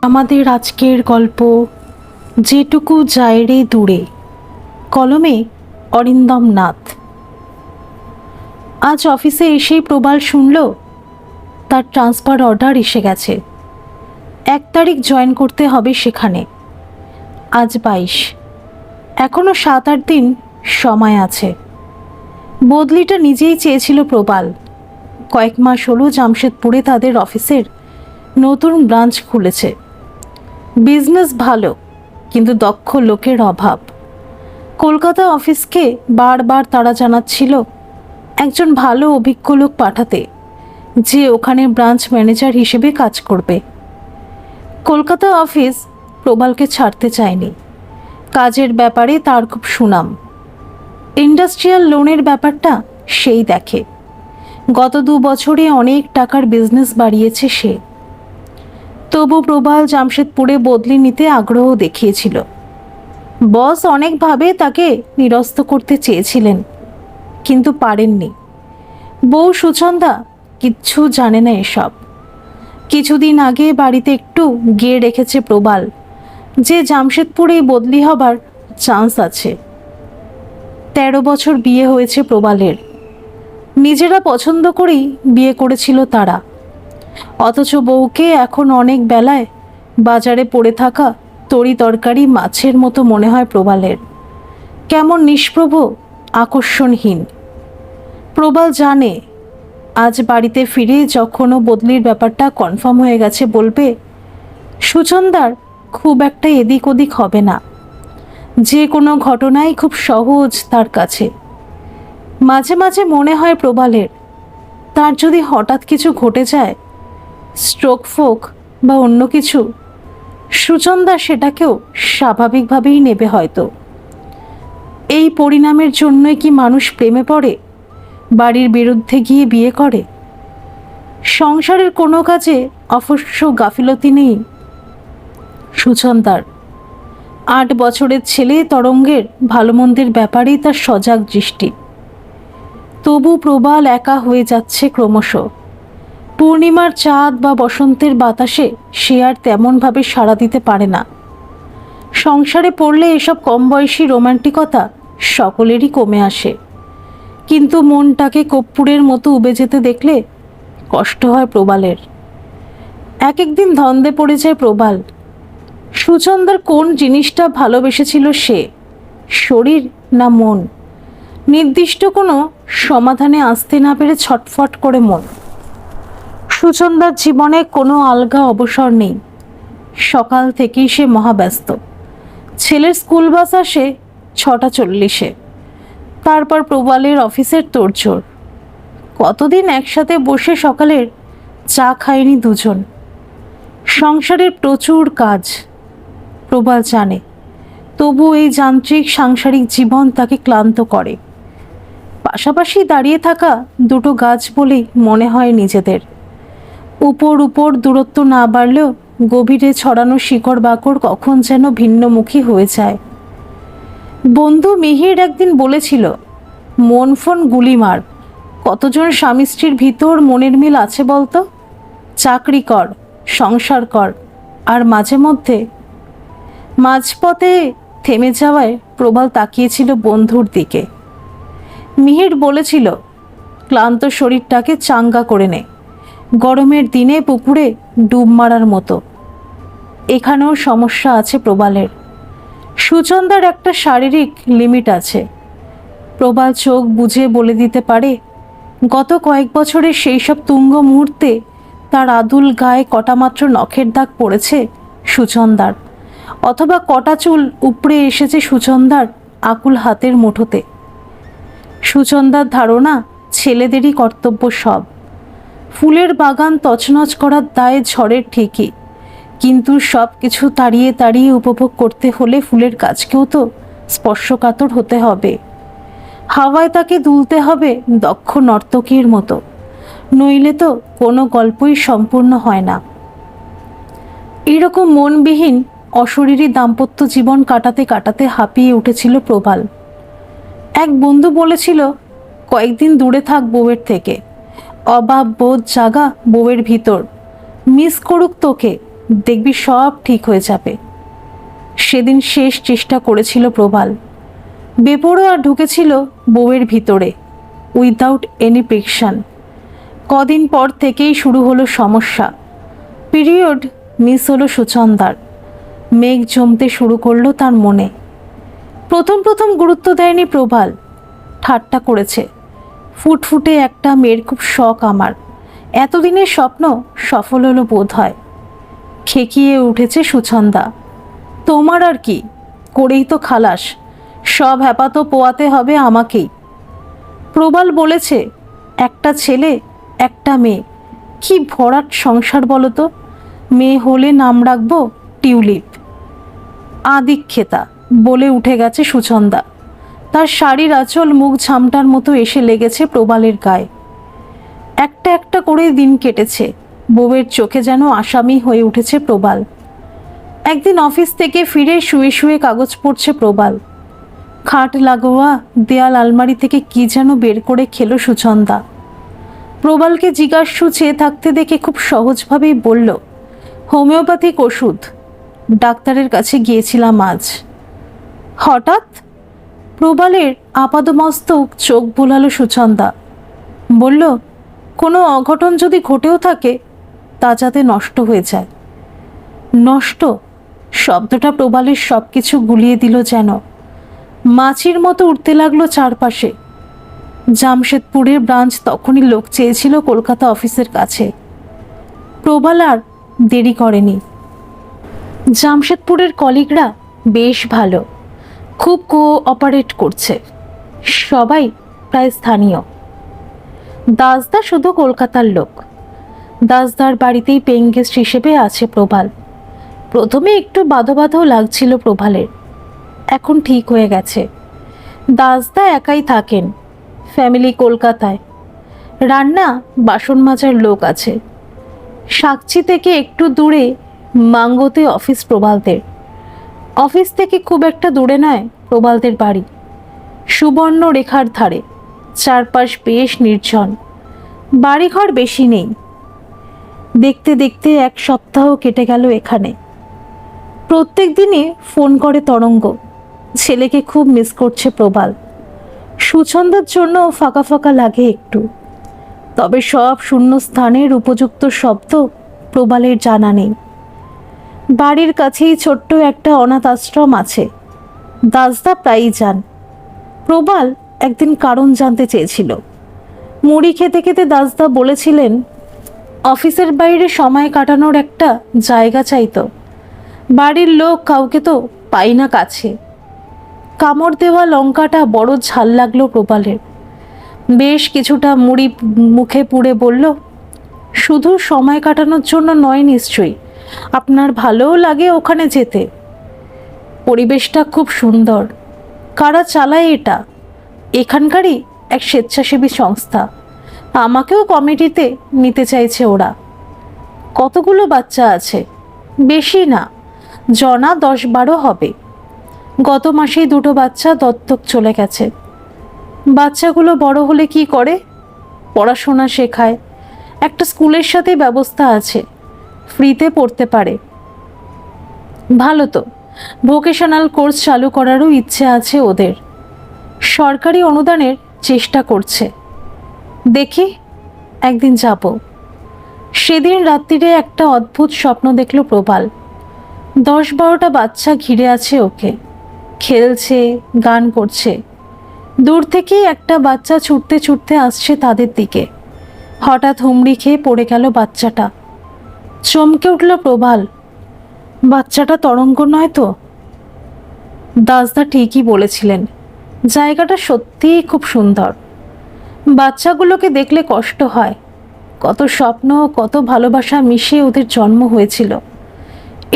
আমাদের আজকের গল্প যেটুকু যায় রে দূরে, কলমে অরিন্দম নাথ। আজ অফিসে এসেই প্রবাল শুনল তার ট্রান্সফার অর্ডার এসে গেছে। 1 তারিখ জয়েন করতে হবে সেখানে। আজ 22, এখনও 7-8 দিন সময় আছে। বদলিটা নিজেই চেয়েছিল প্রবাল। কয়েক মাস হলো জামশেদপুরে তাদের অফিসের নতুন ব্রাঞ্চ খুলেছে। বিজনেস ভালো, কিন্তু দক্ষ লোকের অভাব। কলকাতা অফিসকে বারবার তারা জানাচ্ছিল একজন ভালো অভিজ্ঞ লোক পাঠাতে, যে ওখানে ব্রাঞ্চ ম্যানেজার হিসেবে কাজ করবে। কলকাতা অফিস প্রবালকে ছাড়তে চায়নি। কাজের ব্যাপারে তার খুব সুনাম। ইন্ডাস্ট্রিয়াল লোনের ব্যাপারটা সেই দেখে। গত 2 বছরে অনেক টাকার বিজনেস বাড়িয়েছে সে। তবু প্রবাল জামশেদপুরে বদলি নিতে আগ্রহ দেখিয়েছিল। বস অনেকভাবে তাকে নিরস্ত করতে চেয়েছিলেন, কিন্তু পারেননি। বউ সুচন্দা কিচ্ছু জানে না এসব। কিছুদিন আগে বাড়িতে একটু গিয়ে রেখেছে প্রবাল যে জামশেদপুরেই বদলি হবার চান্স আছে। 13 বছর বিয়ে হয়েছে প্রবালের। নিজেরা পছন্দ করেই বিয়ে করেছিল তারা। অথচ বউকে এখন অনেক বেলায় বাজারে পড়ে থাকা তরি তরকারি মাছের মতো মনে হয় প্রবালের। কেমন নিষ্প্রভ, আকর্ষণহীন। প্রবাল জানে আজ বাড়িতে ফিরে যখনও বদলির ব্যাপারটা কনফার্ম হয়ে গেছে বলবে, সুচন্দার খুব একটা এদিক ওদিক হবে না। যে কোনো ঘটনাই খুব সহজ তার কাছে। মাঝে মাঝে মনে হয় প্রবালের, তার যদি হঠাৎ কিছু ঘটে যায়, স্ট্রোক ফোক বা অন্য কিছু, সুচন্দা সেটাকেও স্বাভাবিকভাবেই নেবে হয়তো। এই পরিণামের জন্যই কি মানুষ প্রেমে পড়ে, বাড়ির বিরুদ্ধে গিয়ে বিয়ে করে? সংসারের কোনো কাজে অবশ্য গাফিলতি নেই সুচন্দার। 8 বছরের ছেলে তরঙ্গের ভালো মন্দের ব্যাপারেই তার সজাগ দৃষ্টি। তবু প্রবাল একা হয়ে যাচ্ছে ক্রমশ। পূর্ণিমার চাঁদ বা বসন্তের বাতাসে সে আর তেমনভাবে সাড়া দিতে পারে না। সংসারে পড়লে এসব কম বয়সী রোমান্টিকতা সকলেরই কমে আসে, কিন্তু মনটাকে কর্পূরের মতো উবে যেতে দেখলে কষ্ট হয় প্রবালের। এক একদিন ধন্দে পড়ে যায় প্রবাল। সুচন্দার কোন জিনিসটা ভালোবেসেছিল সে, শরীর না মন? নির্দিষ্ট কোনো সমাধানে আসতে না পেরে ছটফট করে মন। সুচন্দার জীবনে কোনো আলগা অবসর নেই। সকাল থেকেই সে মহাব্যস্ত। ছেলের স্কুল বাস আসে 6:40-এ। তারপর প্রবালের অফিসের তোড়জোড়। কতদিন একসাথে বসে সকালের চা খায়নি দুজন। সংসারের প্রচুর কাজ প্রবাল জানে, তবু এই যান্ত্রিক সাংসারিক জীবন তাকে ক্লান্ত করে। পাশাপাশি দাঁড়িয়ে থাকা দুটো গাছ বলেই মনে হয় নিজেদের। উপর উপর দূরত্ব না বাড়লেও গভীরে ছড়ানো শিকড় বাকড় কখন যেন ভিন্নমুখী হয়ে যায়। বন্ধু মিহির একদিন বলেছিল, মন ফোন গুলিমার। কতজন স্বামী স্ত্রীর ভিতর মনের মিল আছে বলতো? চাকরি কর, সংসার কর, আর মাঝে মধ্যে। মাঝপথে থেমে যাওয়ায় প্রবাল তাকিয়েছিল বন্ধুর দিকে। মিহির বলেছিল, ক্লান্ত শরীরটাকে চাঙ্গা করে নে, গরমের দিনে পুকুরে ডুব মারার মতো। এখানেও সমস্যা আছে প্রবালের। সুচন্দার একটা শারীরিক লিমিট আছে। প্রবাল চোখ বুঝে বলে দিতে পারে, গত কয়েক বছরের সেই সব তুঙ্গ মুহূর্তে তার আদুল গায়ে কটা মাত্র নখের দাগ পড়েছে সুচন্দার, অথবা কটা চুল উপড়ে এসেছে সুচন্দার আকুল হাতের মুঠোতে। সুচন্দার ধারণা ছেলেদেরই কর্তব্য সব। ফুলের বাগান তছনছ করার দায়ে ঝড়ের ঠিকই, কিন্তু সব কিছু তাড়িয়ে তাড়িয়ে উপভোগ করতে হলে ফুলের গাছকেও তো স্পর্শকাতর হতে হবে। হাওয়ায় তাকে দুলতে হবে দক্ষ নর্তকীর মতো, নইলে তো কোনো গল্পই সম্পূর্ণ হয় না। এরকম মনবিহীন অশরীরী দাম্পত্য জীবন কাটাতে কাটাতে হাঁপিয়ে উঠেছিল প্রবাল। এক বন্ধু বলেছিল, কয়েকদিন দূরে থাক বউয়ের থেকে। অভাব বোধ জাগা বউয়ের ভিতর, মিস করুক তোকে, দেখবি সব ঠিক হয়ে যাবে। সেদিন শেষ চেষ্টা করেছিল প্রবাল। বেপরোয়া ঢুকেছিল বউয়ের ভিতরে, উইদাউট এনি প্রিকশন। কদিন পর থেকেই শুরু হলো সমস্যা। পিরিয়ড মিস হলো সুচন্দার। মেঘ জমতে শুরু করলো তার মনে। প্রথম প্রথম গুরুত্ব দেয়নি প্রবাল, ঠাট্টা করেছে। ফুটফুটে একটা মেয়ের খুব শখ আমার, এতদিনের স্বপ্ন সফল হলো বোধ হয়। খেকিয়ে উঠেছে সুচন্দা। তোমার আর কি, করেই তো খালাস, সব হ্যাপা তো পোয়াতে হবে আমাকেই। প্রবাল বলেছে, একটা ছেলে একটা মেয়ে, কি ভরাট সংসার বলো তো। মেয়ে হলে নাম রাখবো টিউলিপ। আদিক্ষেতা বলে উঠে গেছে সুচন্দা। তার শাড়ির আঁচল মুখ ঝামটার মতো এসে লেগেছে প্রবালের গায়ে। একটা একটা করে দিন কেটেছে। বউয়ের চোখে যেন আসামি হয়ে উঠেছে প্রবাল। একদিন অফিস থেকে ফিরে শুয়ে শুয়ে কাগজ পড়ছে প্রবাল। খাট লাগোয়া দেয়াল আলমারি থেকে কি যেন বের করে খেলো সুচন্দা। প্রবালকে জিজ্ঞাসু চেয়ে থাকতে দেখে খুব সহজভাবেই বলল, হোমিওপ্যাথিক ওষুধ, ডাক্তারের কাছে গিয়েছিলাম আজ। হঠাৎ প্রবালের আপাদমস্তক চোখ বোলালো সুচন্দা। বলল, কোনো অঘটন যদি ঘটেও থাকে তা যাতে নষ্ট হয়ে যায়। নষ্ট শব্দটা প্রবালের সব কিছু গুলিয়ে দিল যেন। মাছির মতো উঠতে লাগলো চারপাশে। জামশেদপুরের ব্রাঞ্চ তখনই লোক চেয়েছিল কলকাতা অফিসের কাছে। প্রবাল আর দেরি করেনি। জামশেদপুরের কলিগরা বেশ ভালো, খুব কোঅপারেট করছে। সবাই প্রায় স্থানীয়। দাসদা শুধু কলকাতার লোক। দাসদার বাড়িতেই পেইং গেস্ট হিসেবে আছে প্রবাল। প্রথমে একটু বাধো বাধো লাগছিল প্রবালের, এখন ঠিক হয়ে গেছে। দাসদা একাই থাকেন, ফ্যামিলি কলকাতায়। রান্না বাসন মাজার লোক আছে। সাকচি থেকে একটু দূরে মাঙ্গোতে অফিস প্রবালদের। অফিস থেকে খুব একটা দূরে নয় প্রবালদের বাড়ি। সুবর্ণ রেখার ধারে, চারপাশ বেশ নির্জন, বাড়িঘর বেশি নেই। দেখতে দেখতে এক সপ্তাহ কেটে গেল এখানে। প্রত্যেক দিনই ফোন করে তরঙ্গ, ছেলেকে খুব মিস করছে প্রবাল। সুচন্দার জন্য ফাঁকা ফাঁকা লাগে একটু, তবে সব শূন্য স্থানের উপযুক্ত শব্দ প্রবালের জানা নেই। বাড়ির কাছেই ছোট্ট একটা অনাথ আশ্রম আছে, দাসদা প্রায়ই যান। প্রবাল একদিন কারণ জানতে চেয়েছিল। মুড়ি খেতে খেতে দাসদা বলেছিলেন, অফিসের বাইরে সময় কাটানোর একটা জায়গা চাইতো। বাড়ির লোক কাউকে তো পাই না কাছে। কামড় দেওয়া লঙ্কাটা বড় ঝাল লাগলো প্রবালের। বেশ কিছুটা মুড়ি মুখে পুড়ে বলল, শুধু সময় কাটানোর জন্য নয় নিশ্চয়ই, আপনার ভালোও লাগে ওখানে যেতে। পরিবেশটা খুব সুন্দর। কারা চালায় এটা? এখানকারই এক স্বেচ্ছাসেবী সংস্থা। আমাকেও কমিটিতে নিতে চাইছে ওরা। কতগুলো বাচ্চা আছে? বেশি না, জনা 10-12 হবে। গত মাসেই 2টো বাচ্চা দত্তক চলে গেছে। বাচ্চাগুলো বড় হলে কি করে? পড়াশোনা শেখায়। একটা স্কুলের সাথে ব্যবস্থা আছে, ফ্রিতে পড়তে পারে। ভালো তো, ভোকেশনাল কোর্স চালু করারও ইচ্ছে আছে ওদের। সরকারি অনুদানের চেষ্টা করছে। দেখি একদিন যাব। সেদিন রাত্রিরে একটা অদ্ভুত স্বপ্ন দেখল প্রবাল। 10-12টা বাচ্চা ঘিরে আছে ওকে, খেলছে, গান করছে। দূর থেকেই একটা বাচ্চা ছুটতে ছুটতে আসছে তাদের দিকে। হঠাৎ হুমড়ি খেয়ে পড়ে গেল বাচ্চাটা। চমকে উঠল প্রবাল। বাচ্চাটা তরঙ্গ নয় তো? দাসদা ঠিকই বলেছিলেন, জায়গাটা সত্যিই খুব সুন্দর। বাচ্চাগুলোকে দেখলে কষ্ট হয়। কত স্বপ্ন, কত ভালোবাসা মিশিয়ে ওদের জন্ম হয়েছিল।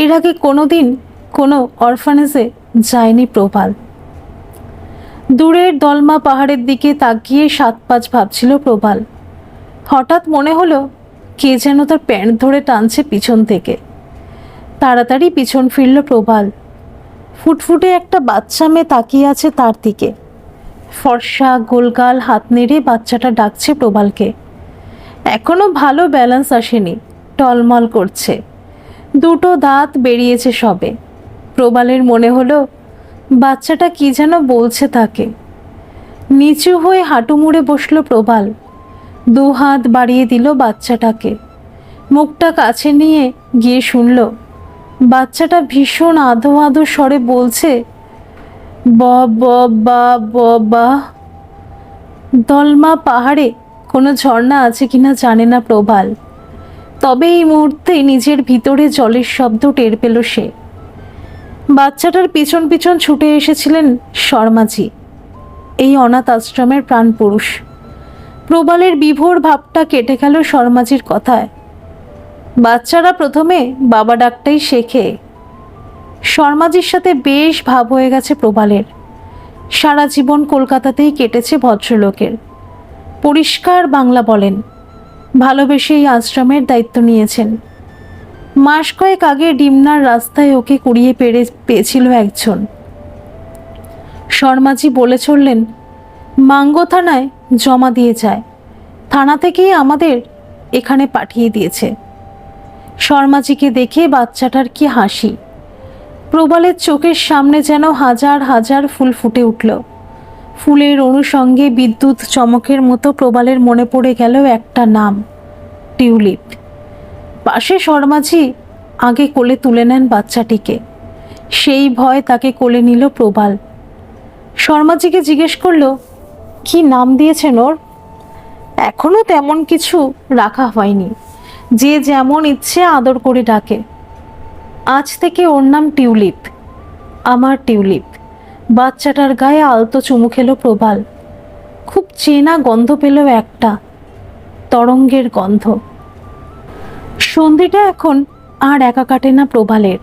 এর আগে কোনোদিন কোনো অরফানেজে যায়নি প্রবাল। দূরের দলমা পাহাড়ের দিকে তাকিয়ে 7-5 ভাবছিল প্রবাল। হঠাৎ মনে হলো কে যেন তার প্যান্ট ধরে টানছে পিছন থেকে। তাড়াতাড়ি পিছন ফিরল প্রবাল। ফুটফুটে একটা বাচ্চা মেয়ে তাকিয়ে আছে তার দিকে। ফর্সা গোলগাল হাত নেড়ে বাচ্চাটা ডাকছে প্রবালকে। এখনো ভালো ব্যালেন্স আসেনি, টলমল করছে। দুটো দাঁত বেরিয়েছে সবে। প্রবালের মনে হলো বাচ্চাটা কি যেন বলছে তাকে। নিচু হয়ে হাঁটু মুড়ে বসল প্রবাল। দু হাত বাড়িয়ে দিল বাচ্চাটাকে। মুখটা কাছে নিয়ে গিয়ে শুনল বাচ্চাটা ভীষণ আধো আধো স্বরে বলছে, ব ব বা ব বা। দলমা পাহাড়ে কোনো ঝর্ণা আছে কিনা জানে না প্রবাল, তবে এই মুহূর্তে নিজের ভিতরে জলের শব্দ টের পেল সে। বাচ্চাটার পিছন পিছন ছুটে এসেছিলেন শর্মাজি, এই অনাথ আশ্রমের প্রাণ পুরুষ। প্রবালের বিভোর ভাবটা কেটে গেল শর্মাজির কথায়। বাচ্চারা প্রথমে বাবা ডাকটাই শেখে। শর্মাজির সাথে বেশ ভাব হয়ে গেছে প্রবালের। সারা জীবন কলকাতাতেই কেটেছে ভদ্রলোকের। পরিষ্কার বাংলা বলেন, ভালোবেসে এই আশ্রমের দায়িত্ব নিয়েছেন। মাস কয়েক আগে ডিমনার রাস্তায় ওকে কুড়িয়ে পেয়েছিল একজন। শর্মাজি বলে চললেন, মাঙ্গো থানায় জমা দিয়ে যায়, থানা থেকেই আমাদের এখানে পাঠিয়ে দিয়েছে। শর্মাজিকে দেখে বাচ্চাটার কি হাসি। প্রবালের চোখের সামনে যেন হাজার হাজার ফুল ফুটে উঠল। ফুলের অনুষঙ্গে বিদ্যুৎ চমকের মতো প্রবালের মনে পড়ে গেল একটা নাম, টিউলিপ। পাশে শর্মাজি আগে কোলে তুলে নেন বাচ্চাটিকে। সেই ভয় তাকে কোলে নিল প্রবাল। শর্মাজিকে জিজ্ঞেস করল, কি নাম দিয়েছেন ওর? এখনো তেমন কিছু রাখা হয়নি, যে যেমন ইচ্ছে আদর করে ডাকে। আজ থেকে ওর নাম টিউলিপ, আমার টিউলিপ। বাচ্চাটার গায়ে আলতো চুমু খেলো প্রবাল। খুব চেনা গন্ধ পেল একটা, তরঙ্গের গন্ধ। সন্ধেটা এখন আর একা কাটে না প্রবালের।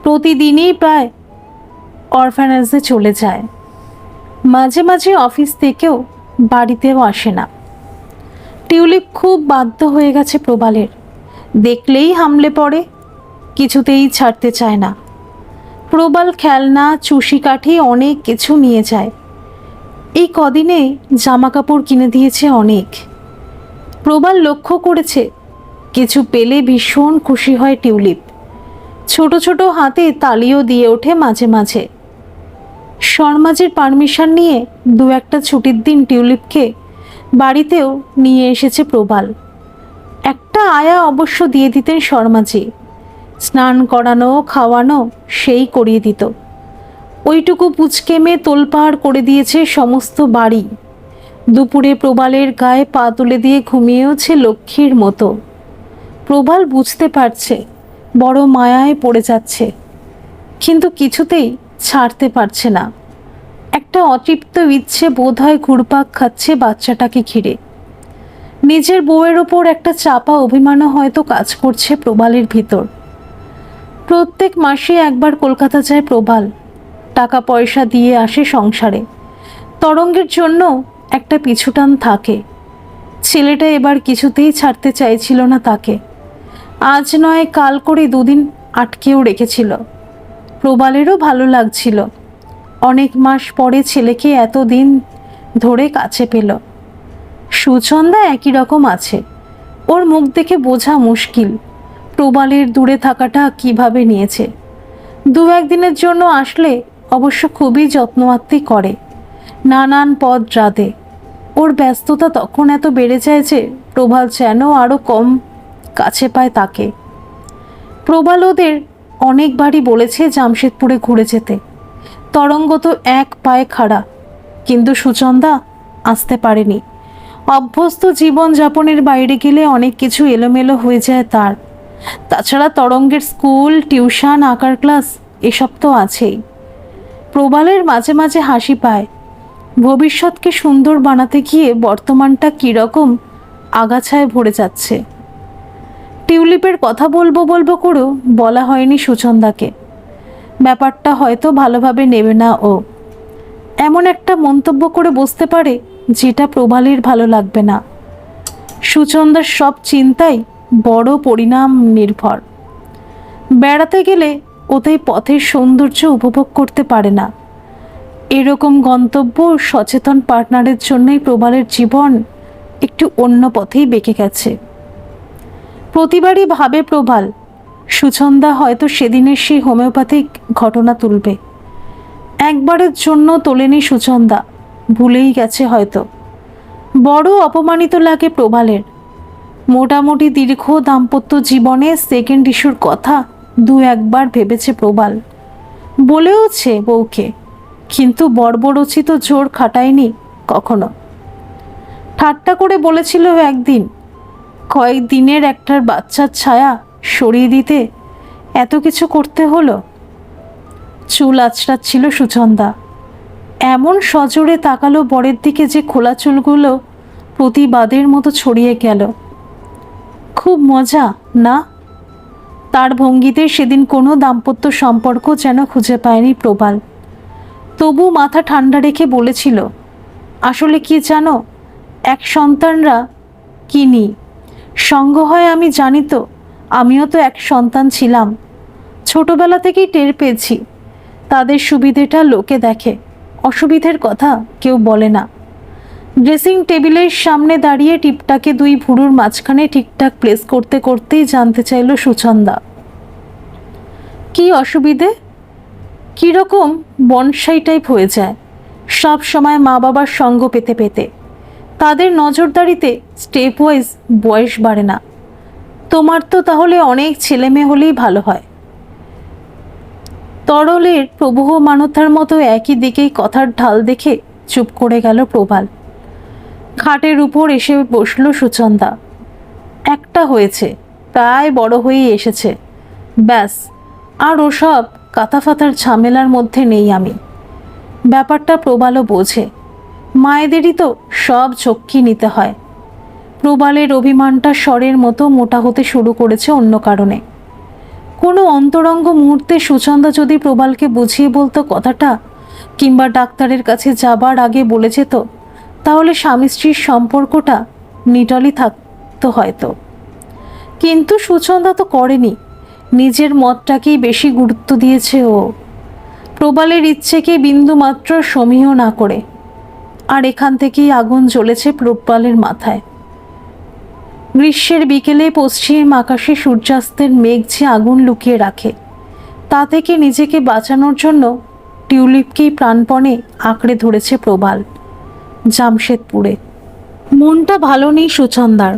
প্রতিদিনই প্রায় অরফানেজে চলে যায়। মাঝে মাঝে অফিস থেকেও বাড়িতেও আসে না। টিউলিপ খুব বাধ্য হয়ে গেছে প্রবালের। দেখলেই হামলে পড়ে, কিছুতেই ছাড়তে চায় না। প্রবাল খেলনা, চুষি কাঠি অনেক কিছু নিয়ে যায়। এই কদিনে জামা কাপড় কিনে দিয়েছে অনেক। প্রবাল লক্ষ্য করেছে কিছু পেলে ভীষণ খুশি হয় টিউলিপ। ছোট ছোট হাতে তালিও দিয়ে ওঠে মাঝে মাঝে। শর্মাজির পারমিশন নিয়ে দু একটা ছুটির দিন টিউলিপকে বাড়িতেও নিয়ে এসেছে প্রবাল। একটা আয়া অবশ্য দিয়ে দিতেন শর্মাজি। স্নান করানো, খাওয়ানো সেই করিয়ে দিত। ওইটুকু পুচকে মেয়ে তোলপাড় করে দিয়েছে সমস্ত বাড়ি। দুপুরে প্রবালের গায়ে পা তুলে দিয়ে ঘুমিয়েওছে লক্ষ্মীর মতো। প্রবাল বুঝতে পারছে বড় মায়ায় পড়ে যাচ্ছে, কিন্তু কিছুতেই ছাড়তে পারছে না। একটা অতৃপ্ত ইচ্ছে বোধহয় ঘুরপাক খাচ্ছে বাচ্চাটাকে ঘিরে। নিজের বউয়ের ওপর একটা চাপা অভিমানও হয়তো কাজ করছে প্রবালের ভিতর। প্রত্যেক মাসে একবার কলকাতা যায় প্রবাল, টাকা পয়সা দিয়ে আসে সংসারে। তরঙ্গের জন্য একটা পিছুটান থাকে। ছেলেটা এবার কিছুতেই ছাড়তে চাইছিল না তাকে। আজ নয় কাল করে দুদিন আটকেও রেখেছিল। প্রবালেরও ভালো লাগছিল, অনেক মাস পরে ছেলেকে এতদিন ধরে কাছে পেল। সুচন্দা একই রকম আছে। ওর মুখ দেখে বোঝা মুশকিল প্রবালের দূরে থাকাটা কিভাবে নিয়েছে। দু একদিনের জন্য আসলে অবশ্য খুবই যত্নআত্তি করে, নানান পদ রাঁধে। ওর ব্যস্ততা তখন এত বেড়ে যায় যে প্রবাল যেন আরও কম কাছে পায় তাকে। প্রবাল ওদের অনেকবারই বলেছে জামশেদপুরে ঘুরে যেতে। তরঙ্গ তো এক পায়ে খাড়া, কিন্তু সুচন্দা আসতে পারেনি। অভ্যস্ত জীবনযাপনের বাইরে গেলে অনেক কিছু এলোমেলো হয়ে যায় তার। তাছাড়া তরঙ্গের স্কুল, টিউশন, আঁকার ক্লাস এসব তো আছেই। প্রবালের মাঝে মাঝে হাসি পায়। ভবিষ্যৎকে সুন্দর বানাতে গিয়ে বর্তমানটা কীরকম আগাছায় ভরে যাচ্ছে। টিউলিপের কথা বলবো বলবো করেও বলা হয়নি সুচন্দাকে। ব্যাপারটা হয়তো ভালোভাবে নেবে না ও। এমন একটা মন্তব্য করে বসতে পারে যেটা প্রবালের ভালো লাগবে না। সুচন্দার সব চিন্তাই বড় পরিণাম নির্ভর। বেড়াতে গেলে ওতে পথের সৌন্দর্য উপভোগ করতে পারে না। এরকম গন্তব্য সচেতন পার্টনারের জন্যই প্রবালের জীবন একটু অন্য পথেই বেঁকে গেছে। প্রতিবারই ভাবে প্রবাল সুচন্দা হয়তো সেদিনের সেই হোমিওপ্যাথিক ঘটনা তুলবে। একবারের জন্য তোলেনি সুচন্দা, ভুলেই গেছে হয়তো। বড় অপমানিত লাগে প্রবালের। মোটামুটি দীর্ঘ দাম্পত্য জীবনে সেকেন্ড ইস্যুর কথা দু একবার ভেবেছে প্রবাল, বলেওছে বউকে, কিন্তু বর্বরচিত জোর খাটায়নি কখনো। ঠাট্টা করে বলেছিল একদিন, কয়েকদিনের একটার বাচ্চার ছায়া সরিয়ে দিতে এত কিছু করতে হলো। চুল আঁচড়াচ্ছিল সুচন্দা, এমন সজোরে তাকালো বরের দিকে যে খোলা চুলগুলো প্রতিবাদের মতো ছড়িয়ে গেল। খুব মজা না? তার ভঙ্গিতে সেদিন কোনো দাম্পত্য সম্পর্ক যেন খুঁজে পায়নি প্রবাল। তবু মাথা ঠান্ডা রেখে বলেছিল, আসলে কি জানো, এক সন্তানরা কি নি সঙ্গ হয় আমি জানি তো, আমিও তো এক সন্তান ছিলাম। ছোটবেলা থেকেই টের পেয়েছি তাদের সুবিধেটা লোকে দেখে, অসুবিধের কথা কেউ বলে না। ড্রেসিং টেবিলের সামনে দাঁড়িয়ে টিপটাকে দুই ভুরুর মাঝখানে ঠিকঠাক প্লেস করতে করতেই জানতে চাইল সুচন্দা, কি অসুবিধে? কীরকম বনসাই টাইপ হয়ে যায় সব সময় মা বাবার সঙ্গ পেতে পেতে, তাদের নজরদারিতে স্টেপ ওয়াইজ বয়স বাড়ে না। তোমার তো তাহলে অনেক ছেলে মেয়ে হলেই ভালো হয়। তরলের প্রবহমানতার মতো একই দিকেই কথার ঢাল দেখে চুপ করে গেল প্রবাল। খাটের উপর এসে বসল সুচন্দা। একটা হয়েছে, প্রায় বড় হয়েই এসেছে, ব্যাস। আর ওসব কাতাফাতার ঝামেলার মধ্যে নেই আমি। ব্যাপারটা প্রবালও বোঝে, মায়েদেরই তো সব ঝক্কি নিতে হয়। প্রবালের অভিমানটা স্বরের মতো মোটা হতে শুরু করেছে অন্য কারণে। কোনো অন্তরঙ্গ মুহূর্তে সুচন্দা যদি প্রবালকে বুঝিয়ে বলতো কথাটা, কিংবা ডাক্তারের কাছে যাবার আগে বলে যেত, তাহলে স্বামী স্ত্রীর সম্পর্কটা নিটলই থাকতো হয়তো। কিন্তু সুচন্দা তো করেনি, নিজের মতটাকেই বেশি গুরুত্ব দিয়েছে ও, প্রবালের ইচ্ছেকে বিন্দুমাত্র সমীহ না করে। আর এখান থেকেই আগুন জ্বলেছে প্রবালের মাথায়। গ্রীষ্মের বিকেলে পশ্চিম আকাশে সূর্যাস্তের মেঘ যে আগুন লুকিয়ে রাখে, তা থেকে নিজেকে বাঁচানোর জন্য টিউলিপকেই প্রাণপণে আঁকড়ে ধরেছে প্রবাল। জামশেদপুরে মনটা ভালো নেই সুচন্দার।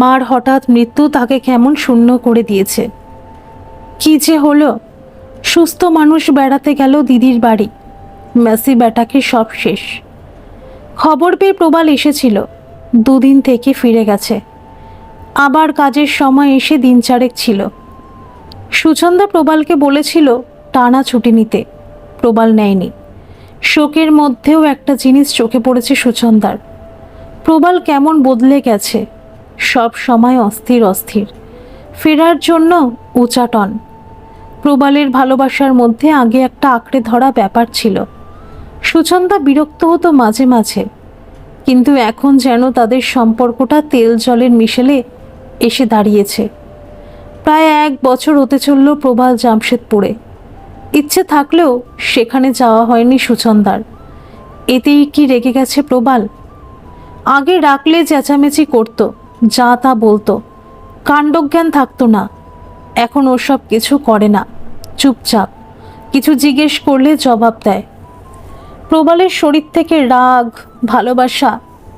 মার হঠাৎ মৃত্যু তাকে কেমন শূন্য করে দিয়েছে। কি যে হলো, সুস্থ মানুষ বেড়াতে গেল দিদির বাড়ি, মেসি ব্যাটাকে সব শেষ। খবর পেয়ে প্রবাল এসেছিল, দুদিন থেকে ফিরে গেছে। আবার কাজের সময় এসে দিন চারেক ছিল। সুচন্দা প্রবালকে বলেছিল টানা ছুটি নিতে, প্রবাল নেয়নি। শোকের মধ্যেও একটা জিনিস চোখে পড়েছে সুচন্দার, প্রবাল কেমন বদলে গেছে, সব সময় অস্থির অস্থির, ফেরার জন্য উচাটন। প্রবালের ভালোবাসার মধ্যে আগে একটা আঁকড়ে ধরা ব্যাপার ছিল। সুচন্দা বিরক্ত হতো মাঝে মাঝে, কিন্তু এখন যেন তাদের সম্পর্কটা তেল জলের মিশেলে এসে দাঁড়িয়েছে। প্রায় 1 বছর হতে চলল প্রবাল জামশেদপুরে। ইচ্ছে থাকলেও সেখানে যাওয়া হয়নি সুচন্দার। এতেই কি রেগে গেছে প্রবাল? আগে ডাকলে চেঁচামেচি করতো, যা তা বলতো, কাণ্ডজ্ঞান থাকতো না। এখন ওসব কিছু করে না, চুপচাপ। কিছু জিজ্ঞেস করলে জবাব দেয়। প্রবালের শরীর থেকে রাগ, ভালোবাসা,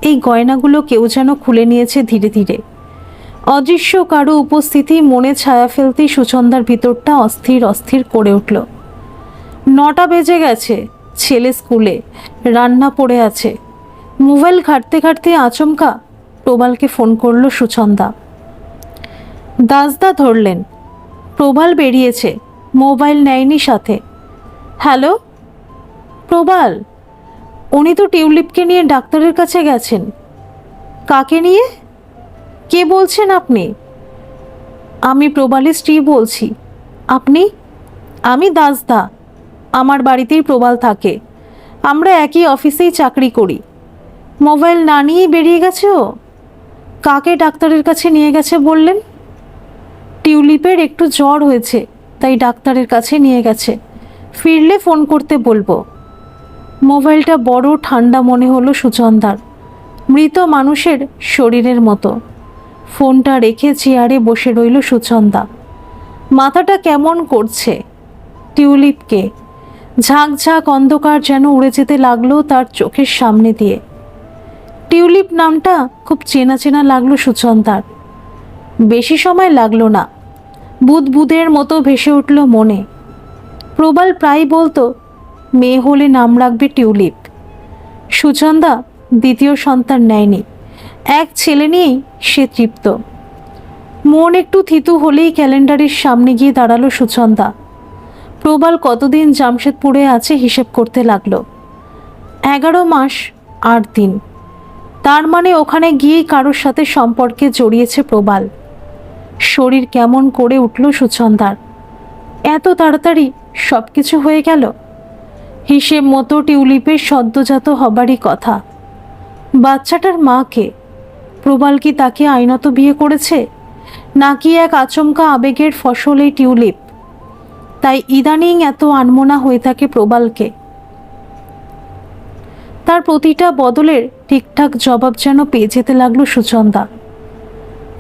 এই গয়নাগুলো কেউ যেন খুলে নিয়েছে ধীরে ধীরে। অদৃশ্য কারো উপস্থিতি মনে ছায়া ফেলতেই সুচন্দার ভিতরটা অস্থির অস্থির করে উঠল। 9টা বেজে গেছে, ছেলে স্কুলে, রান্না পড়ে আছে। মোবাইল ঘাঁটতে ঘাঁটতে আচমকা প্রবালকে ফোন করলো সুচন্দা। দাসদা ধরলেন। প্রবাল বেরিয়েছে, মোবাইল নেয়নি সাথে। হ্যালো প্রবাল, উনি তো টিউলিপকে নিয়ে ডাক্তারের কাছে গেছেন। কাকে নিয়ে? কে বলছেন আপনি? আমি প্রবালের স্ত্রী বলছি। আপনি? আমি দাসদা, আমার বাড়িতেই প্রবাল থাকে, আমরা একই অফিসেই চাকরি করি। মোবাইল না নিয়েই বেরিয়ে গেছে ও? কাকে ডাক্তারের কাছে নিয়ে গেছে বললেন? টিউলিপের একটু জ্বর হয়েছে, তাই ডাক্তারের কাছে নিয়ে গেছে, ফিরলে ফোন করতে বলবো। মোবাইলটা বড় ঠান্ডা মনে হলো সুচন্দার, মৃত মানুষের শরীরের মতো। ফোনটা রেখে চেয়ারে বসে রইল সুচন্দা। মাথাটা কেমন করছে। টিউলিপকে ঝাঁকঝাঁক অন্ধকার যেন উড়ে যেতে লাগলো তার চোখের সামনে দিয়ে। টিউলিপ নামটা খুব চেনা চেনা লাগলো সুচন্দার। বেশি সময় লাগলো না, বুদবুদের মতো ভেসে উঠল মনে। প্রবাল প্রায় বলতো মেয়ে হলে নাম রাখবে টিউলিপ। সুচন্দা দ্বিতীয় সন্তান নেয়নি, এক ছেলে নিয়েই সে তৃপ্ত। মন একটু থিতু হলেই ক্যালেন্ডারের সামনে গিয়ে দাঁড়ালো সুচন্দা। প্রবাল কতদিন জামশেদপুরে আছে হিসেব করতে লাগলো। 11 মাস 8 দিন। তার মানে ওখানে গিয়েই কারোর সাথে সম্পর্কে জড়িয়েছে প্রবাল। শরীর কেমন করে উঠল সুচন্দার। এত তাড়াতাড়ি সব কিছু হয়ে গেল। হিসেব মতো টিউলিপের সদ্যজাত হবারই কথা। বাচ্চাটার মাকে প্রবাল কি তাকে আইনত বিয়ে করেছে, নাকি এক আচমকা আবেগের ফসল এই টিউলিপ? তাই ইদানিং এত আনমনা হয়ে থাকে প্রবালকে। তার প্রতিটা বদলের ঠিকঠাক জবাব যেন পেয়ে যেতে লাগলো সুচন্দা।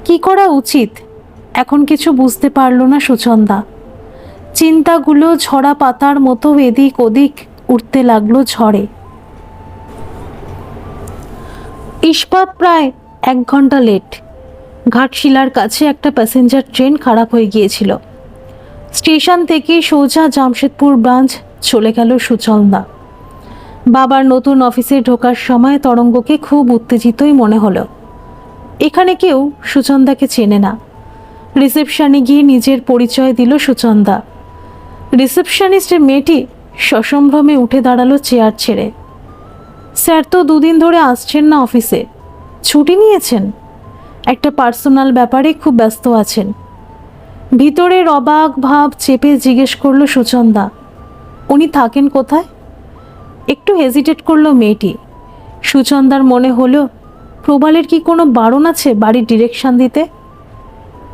কি করা উচিত এখন কিছু বুঝতে পারল না সুচন্দা। চিন্তাগুলো ঝরা পাতার মতো এদিক ওদিক উঠতে লাগলো ঝড়ে। ইস্পাত প্রায় 1 ঘন্টা লেট। ঘাটশিলার কাছে একটা প্যাসেঞ্জার ট্রেন খারাপ হয়ে গিয়েছিল। স্টেশন থেকে সোজা জামশেদপুর ব্রাঞ্চ চলে গেল সুচন্দা। বাবার নতুন অফিসে ঢোকার সময় তরঙ্গকে খুব উত্তেজিতই মনে হলো। এখানে কেউ সুচন্দাকে চেনে না। রিসেপশনে গিয়ে নিজের পরিচয় দিল সুচন্দা। রিসেপশনিস্টের মেয়েটি সসম্ভ্রমে উঠে দাঁড়ালো চেয়ার ছেড়ে। স্যার তো 2 দিন ধরে আসছেন না অফিসে, ছুটি নিয়েছেন, একটা পার্সোনাল ব্যাপারে খুব ব্যস্ত আছেন। ভিতরের অবাক ভাব চেপে জিজ্ঞেস করলো সুচন্দা, উনি থাকেন কোথায়? একটু হেজিটেট করলো মেয়েটি। সুচন্দার মনে হলো প্রবালের কি কোনো বারণ আছে বাড়ির ডিরেকশন দিতে।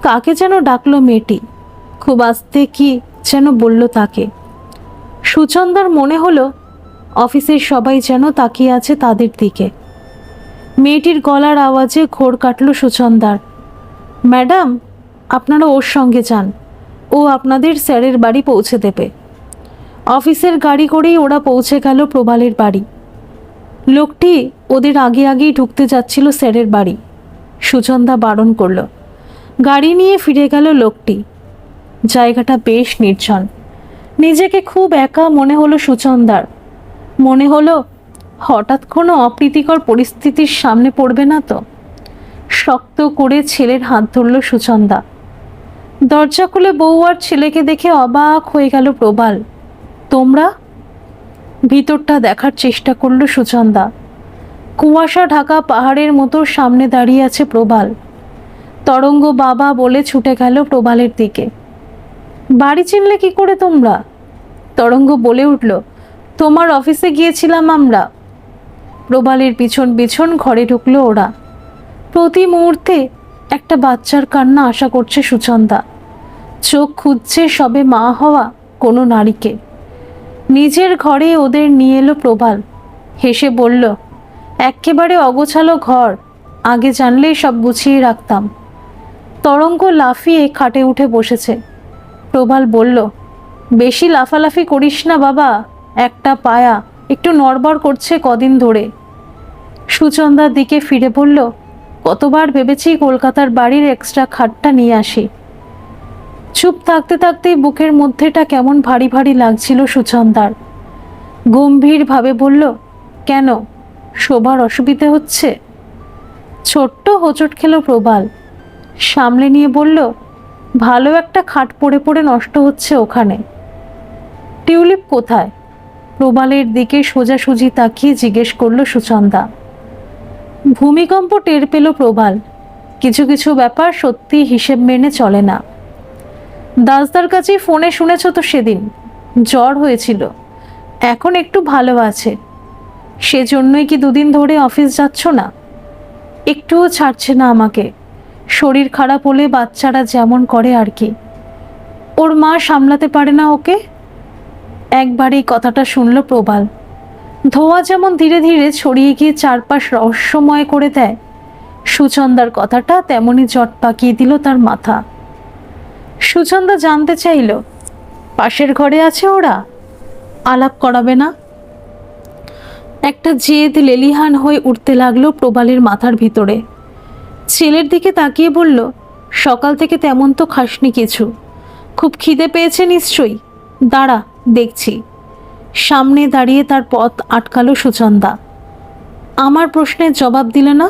কাকে যেন ডাকলো মেয়েটি, খুব আস্তে কি যেন বলল তাকে। সুচন্দার মনে হলো অফিসের সবাই যেন তাকিয়ে আছে তাদের দিকে। মেয়েটির গলার আওয়াজে ঘোর কাটল সুচন্দার। ম্যাডাম, আপনারা ওর সঙ্গে যান, ও আপনাদের স্যারের বাড়ি পৌঁছে দেবে। অফিসের গাড়ি করেই ওরা পৌঁছে গেল প্রবালের বাড়ি। লোকটি ওদের আগে আগেই ঢুকতে যাচ্ছিল স্যারের বাড়ি। সুচন্দা বারণ করল। গাড়ি নিয়ে ফিরে গেল লোকটি। জায়গাটা বেশ নির্জন। নিজেকে খুব একা মনে হলো সুচন্দার। মনে হলো হঠাৎ কোনো অপ্রীতিকর পরিস্থিতির সামনে পড়বে না তো। শক্ত করে ছেলের হাত ধরল সুচন্দা। দরজা খুলে বউ আর ছেলেকে দেখে অবাক হয়ে গেল প্রবাল। তোমরা? ভিতরটা দেখার চেষ্টা করল সুচন্দা। কুয়াশা ঢাকা পাহাড়ের মতো সামনে দাঁড়িয়ে আছে প্রবাল। তরঙ্গ বাবা বলে ছুটে গেল প্রবালের দিকে। বাড়ি চিনলে কি করে তোমরা? তরঙ্গ বলে উঠল, তোমার অফিসে গিয়েছিলাম আমরা। প্রবালের পিছন পিছন ঘরে ঢুকলো ওরা। প্রতি মুহূর্তে একটা বাচ্চার কান্না আশা করছে সুচন্দা। চোখ খুঁজছে সবে মা হওয়া কোনো নারীকে। নিজের ঘরে ওদের নিয়ে এলো প্রবাল। হেসে বলল, এক্কেবারে অগোছালো ঘর, আগে জানলেই সব গুছিয়ে রাখতাম। তরঙ্গ লাফিয়ে খাটে উঠে বসেছে। প্রবাল বলল, বেশি লাফালাফি করিস না বাবা, একটা পায়া একটু নড়বড় করছে কদিন ধরে। সুচন্দার দিকে ফিরে বলল, কতবার ভেবেছি কলকাতার বাড়ির এক্সট্রা খাটটা নিয়ে আসি। চুপ থাকতে থাকতেই বুকের মধ্যেটা কেমন ভারী ভারী লাগছিল সুচন্দার। গম্ভীরভাবে বলল, কেন, শোবার অসুবিধে হচ্ছে? ছোট্ট হোঁচট খেল প্রবাল। সামলে নিয়ে বলল, ভালো একটা খাট পড়ে পড়ে নষ্ট হচ্ছে ওখানে। টিউলিপ কোথায়? প্রবালের দিকে সোজাসুজি তাকিয়ে জিজ্ঞেস করলো সুচন্দা। ভূমিকম্প টের পেল প্রবাল। কিছু কিছু ব্যাপার সত্যি হিসেব মেনে চলে না। দাসদার কাছে ফোনে শুনেছ তো সেদিন জ্বর হয়েছিল, এখন একটু ভালো আছে। সেজন্যই কি 2 দিন ধরে অফিস যাচ্ছ না? একটুও ছাড়ছে না আমাকে। শরীর খারাপ হলে বাচ্চারা যেমন করে আর কি। ওর মা সামলাতে পারে না ওকে। একবারেই কথাটা শুনল প্রবাল। ধোঁয়া যেমন ধীরে ধীরে ছড়িয়ে গিয়ে চারপাশ রহস্যময় করে দেয়, সুচন্দার কথাটা তেমনি জট পাকিয়ে দিল তার মাথা। সুচন্দা জানতে চাইল, পাশের ঘরে আছে ওরা, আলাপ করাবে না? একটা জেদ লেলিহান হয়ে উঠতে লাগলো প্রবালের মাথার ভিতরে। ছেলের দিকে তাকিয়ে বলল, সকাল থেকে তেমন তো খাসনি কিছু, খুব খিদে পেয়েছে নিশ্চয়ই, দাঁড়া দেখছি। সামনে দাঁড়িয়ে তার পথ আটকালো সুচন্দা। আমার প্রশ্নের জবাব দিলে না?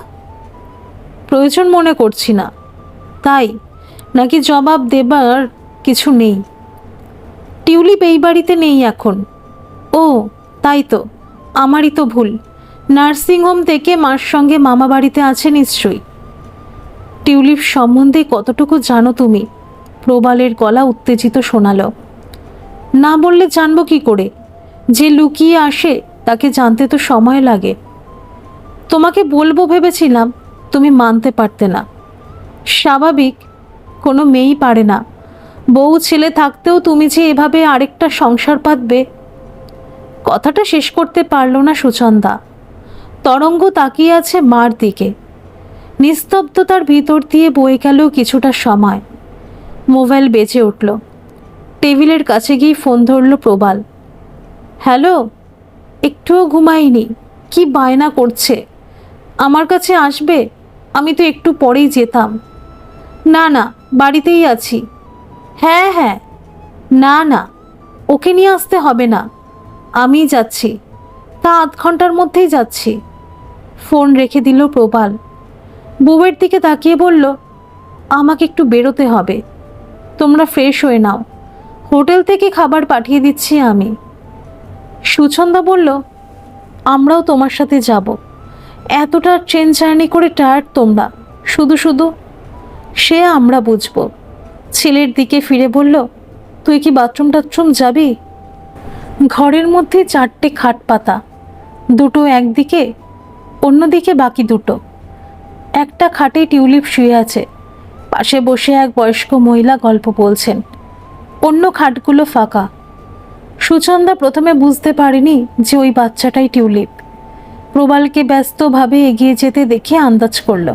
প্রয়োজন মনে করছি না। তাই নাকি জবাব দেবার কিছু নেই? টিউলিপ এই বাড়িতে নেই এখন। ও তাই তো, আমারই তো ভুল। নার্সিংহোম থেকে মার সঙ্গে মামা বাড়িতে আছে নিশ্চয়ই। টিউলিপ সম্বন্ধে কতটুকু জানো তুমি? প্রবালের গলা উত্তেজিত শোনালো। না বললে জানবো কি করে? যে লুকিয়ে আসে তাকে জানতে তো সময় লাগে। তোমাকে বলবো ভেবেছিলাম, তুমি মানতে পারতে না। স্বাভাবিক, কোনো মেয়েই পারে না। বউ ছেলে থাকতেও তুমি যে এভাবে আরেকটা সংসার পাতবে। কথাটা শেষ করতে পারল না সুচন্দা। তরঙ্গ তাকিয়ে আছে মার দিকে। নিস্তব্ধতার ভিতর দিয়ে বয়ে গেল কিছুটা সময়। মোবাইল বেজে উঠল। টেবিলের কাছে গিয়ে ফোন ধরল প্রবাল। হ্যালো, একটুও ঘুমাইনি, কি বায়না করছে আমার কাছে আসবে। আমি তো একটু পরেই যেতাম। না না, বাড়িতেই আছি। হ্যাঁ হ্যাঁ, না না, ওকে নিয়ে আসতে হবে না, আমি যাচ্ছি, তা আধ ঘন্টার মধ্যেই যাচ্ছি। ফোন রেখে দিল প্রবাল। বউয়ের দিকে তাকিয়ে বলল, আমাকে একটু বেরোতে হবে, তোমরা ফ্রেশ হয়ে নাও, হোটেল থেকে খাবার পাঠিয়ে দিচ্ছি আমি। সুচন্দা বলল, আমরাও তোমার সাথে যাব। এতটা ট্রেন জার্নি করে টায়ার্ড তোমরা, শুধু শুধু। সে আমরা বুঝবো। ছেলের দিকে ফিরে বলল, তুই কি বাথরুম টাথরুম যাবি? ঘরের মধ্যে 4টে খাট পাতা, দুটো একদিকে, অন্যদিকে বাকি দুটো। একটা খাটে টিউলিপ শুয়ে আছে, পাশে বসে এক বয়স্ক মহিলা গল্প বলছেন। অন্য খাটগুলো ফাঁকা। সুচন্দা প্রথমে বুঝতে পারেনি যে ওই বাচ্চাটাই টিউলিপ। প্রবালকে ব্যস্তভাবে এগিয়ে যেতে দেখে আন্দাজ করল।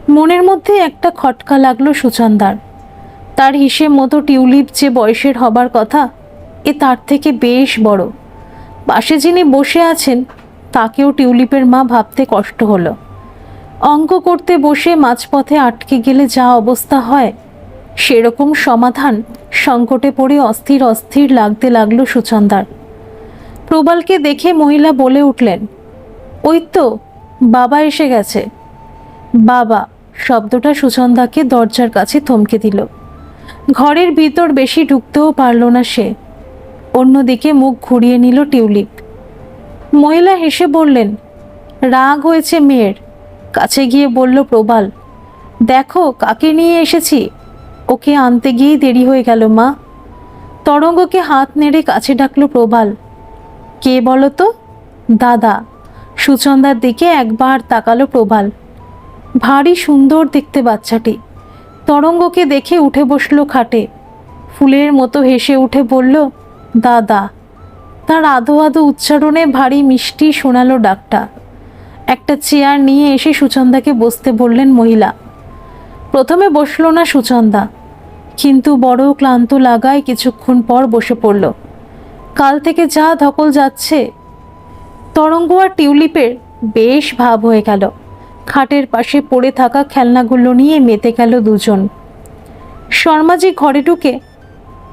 মনের মধ্যে একটা খটকা লাগলো সুচন্দার। তার হিসেব মতো টিউলিপ যে বয়সের হবার কথা, এ তার থেকে বেশ বড়। পাশে যিনি বসে আছেন তাকেও টিউলিপের মা ভাবতে কষ্ট হলো। অঙ্ক করতে বসে মাঝপথে আটকে গেলে যা অবস্থা হয়, সেরকম সমাধান সংকটে পড়ে অস্থির অস্থির লাগতে লাগলো সুচন্দার। প্রবালকে দেখে মহিলা বলে উঠলেন, ওই তো বাবা এসে গেছে। বাবা শব্দটা সুচন্দাকে দরজার কাছে থমকে দিল। ঘরের ভিতর বেশি ঢুকতেও পারল না সে। অন্যদিকে মুখ ঘুরিয়ে নিল টিউলিপ। মহিলা হেসে বললেন, রাগ হয়েছে মেয়ের। কাছে গিয়ে বলল প্রবাল, দেখো কাকে নিয়ে এসেছি, ওকে আনতে গিয়েই দেরি হয়ে গেল মা। তরঙ্গকে হাত নেড়ে কাছে ডাকলো প্রবাল। কে বলো তো? দাদা। সুচন্দার দিকে একবার তাকালো প্রবাল। ভারী সুন্দর দেখতে বাচ্চাটি। তরঙ্গকে দেখে উঠে বসলো খাটে। ফুলের মতো হেসে উঠে বলল, দাদা। তার আধো আধো উচ্চারণে ভারী মিষ্টি শোনালো ডাকটা। একটা চেয়ার নিয়ে এসে সুচন্দাকে বসতে বললেন মহিলা। প্রথমে বসলো না সুচন্দা, কিন্তু বড় ক্লান্ত লাগায় কিছুক্ষণ পর বসে পড়ল। কাল থেকে যা ধকল যাচ্ছে। তরঙ্গ আর টিউলিপের বেশ ভাব হয়ে গেল। খাটের পাশে পড়ে থাকা খেলনাগুলো নিয়ে মেতে গেল দুজন। শর্মাজি ঘরে ঢুকে,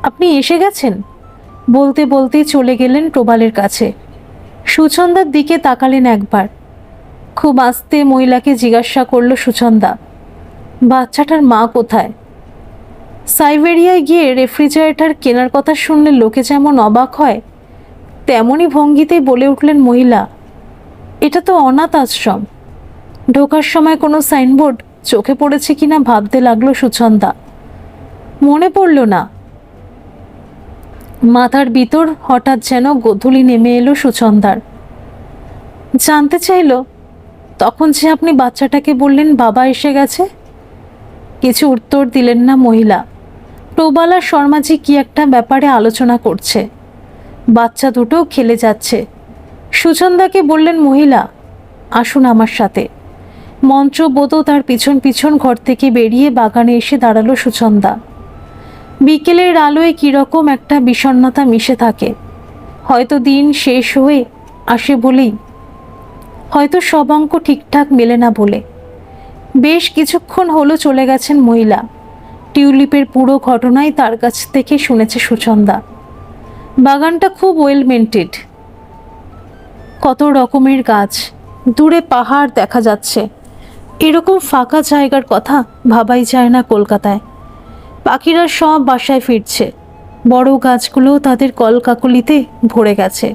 আপনি এসে গেছেন বলতে বলতেই চলে গেলেন প্রবালের কাছে। সুচন্দার দিকে তাকালেন একবার। খুব আস্তে মহিলাকে জিজ্ঞাসা করলো সুচন্দা, বাচ্চাটার মা কোথায়? সাইবেরিয়ায় গিয়ে রেফ্রিজারেটর কেনার কথা শুনলে লোকে যেমন অবাক হয়, তেমনই ভঙ্গিতেই বলে উঠলেন মহিলা, এটা তো অনাথ আশ্রম। ঢোকার সময় কোনো সাইনবোর্ড চোখে পড়েছে কিনা ভাবতে লাগলো সুচন্দা। মনে পড়ল না। মাথার ভিতর হঠাৎ যেন গোধূলি নেমে এলো সুচন্দার। জানতে চাইল, তখন যে আপনি বাচ্চাটাকে বললেন বাবা এসে গেছে? কিছু উত্তর দিলেন না মহিলা। প্রবাল আর শর্মাজি কি একটা ব্যাপারে আলোচনা করছে। বাচ্চা দুটো খেলে যাচ্ছে। সুচন্দাকে বললেন মহিলা, আসুন আমার সাথে। মন্ত্রবোধ তার পিছন পিছন ঘর থেকে বেরিয়ে বাগানে এসে দাঁড়ালো সুচন্দা। বিকেলের আলোয় কীরকম একটা বিষণ্ণতা মিশে থাকে। হয়তো দিন শেষ হয়ে আসে বলেই, হয়তো সব অঙ্ক ঠিকঠাক মেলে না বলে। বেশ কিছুক্ষণ হলো চলে গেছেন মহিলা। টিউলিপের পুরো ঘটনাই তার কাছ থেকে শুনেছে সুচন্দা। বাগানটা খুব ওয়েল মেনটেড, কত রকমের গাছ, দূরে পাহাড় দেখা যাচ্ছে। এরকম ফাঁকা জায়গার কথা ভাবাই যায় না কলকাতায়। পাখিরা সব বাসায় ফিরছে, বড় গাছগুলোও তাদের কলকাকলিতে ভরে গেছে।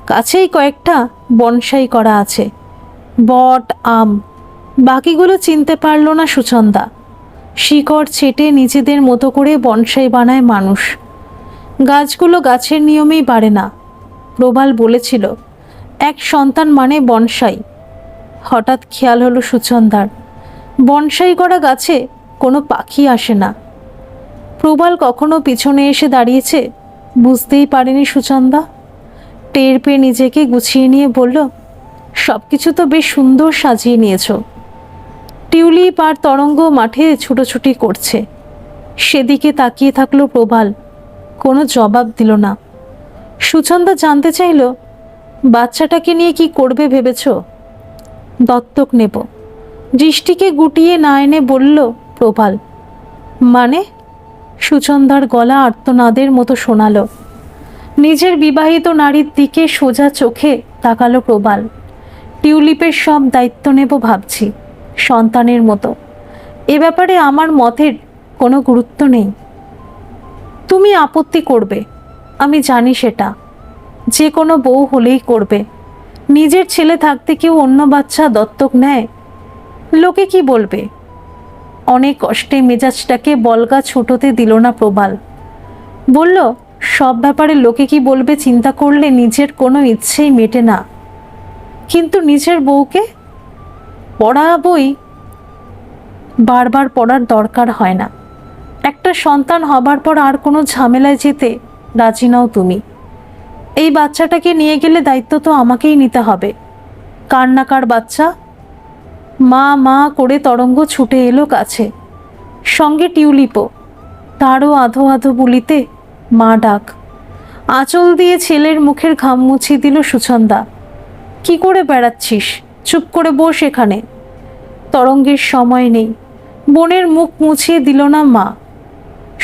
কাছেই কয়েকটা বনসাই করা আছে, বট, আম। বাকিগুলো চিনতে পারল না সুচন্দা। শিকড় ছেটে নিজেদের মতো করে বনসাই বানায় মানুষ। গাছগুলো গাছের নিয়মেই বাড়ে না। প্রবাল বলেছিল এক সন্তান মানে বনসাই। হঠাৎ খেয়াল হলো সুচন্দার, বনসাই করা গাছে কোনো পাখি আসে না। প্রবাল কখনো পিছনে এসে দাঁড়িয়েছে বুঝতেই পারেনি সুচন্দা। টের পেয়ে নিজেকে গুছিয়ে নিয়ে বলল, সব কিছু তো বেশ সুন্দর সাজিয়ে নিয়েছ। টিউলিপ আর তরঙ্গ মাঠে ছুটোছুটি করছে। সেদিকে তাকিয়ে থাকলো প্রবাল, কোনো জবাব দিল না। সুচন্দা জানতে চাইল, বাচ্চাটাকে নিয়ে কি করবে ভেবেছ? দত্তক নেব, দৃষ্টিকে গুটিয়ে না এনে বলল প্রবাল। মানে? সুচন্দার গলা আর্তনাদের মতো শোনালো। নিজের বিবাহিত নারীর দিকে সোজা চোখে তাকালো প্রবাল। টিউলিপের সব দায়িত্ব নেব ভাবছি, সন্তানের মতো। এ ব্যাপারে আমার মতের কোনো গুরুত্ব নেই। তুমি আপত্তি করবে, আমি জানি সেটা। যে কোনো বউ হলেই করবে। নিজের ছেলে থাকতে কেউ অন্য বাচ্চা দত্তক নেয়? লোকে কি বলবে? অনেক কষ্টে মেজাজটাকে বলগা ছুটোতে দিল না প্রবাল। বলল, সব ব্যাপারে লোকে কি বলবে চিন্তা করলে নিজের কোনো ইচ্ছেই মেটে না। কিন্তু নিজের বউকে পড়াবই, বারবার পড়ার দরকার হয় না। একটা সন্তান হবার পর আর কোনো ঝামেলায় যেতে রাজি নাও তুমি। এই বাচ্চাটাকে নিয়ে গেলে দায়িত্ব তো আমাকেই নিতে হবে। কার না কার বাচ্চা। মা মা করে তরঙ্গ ছুটে এলো কাছে, সঙ্গে টিউলিপও। তারও আধো আধো বুলিতে মা ডাক। আঁচল দিয়ে ছেলের মুখের ঘাম মুছিয়ে দিল সুচন্দা। কি করে বেড়াচ্ছিস? চুপ করে বস এখানে। তরঙ্গের সময় নেই। বোনের মুখ মুছিয়ে দিল না মা।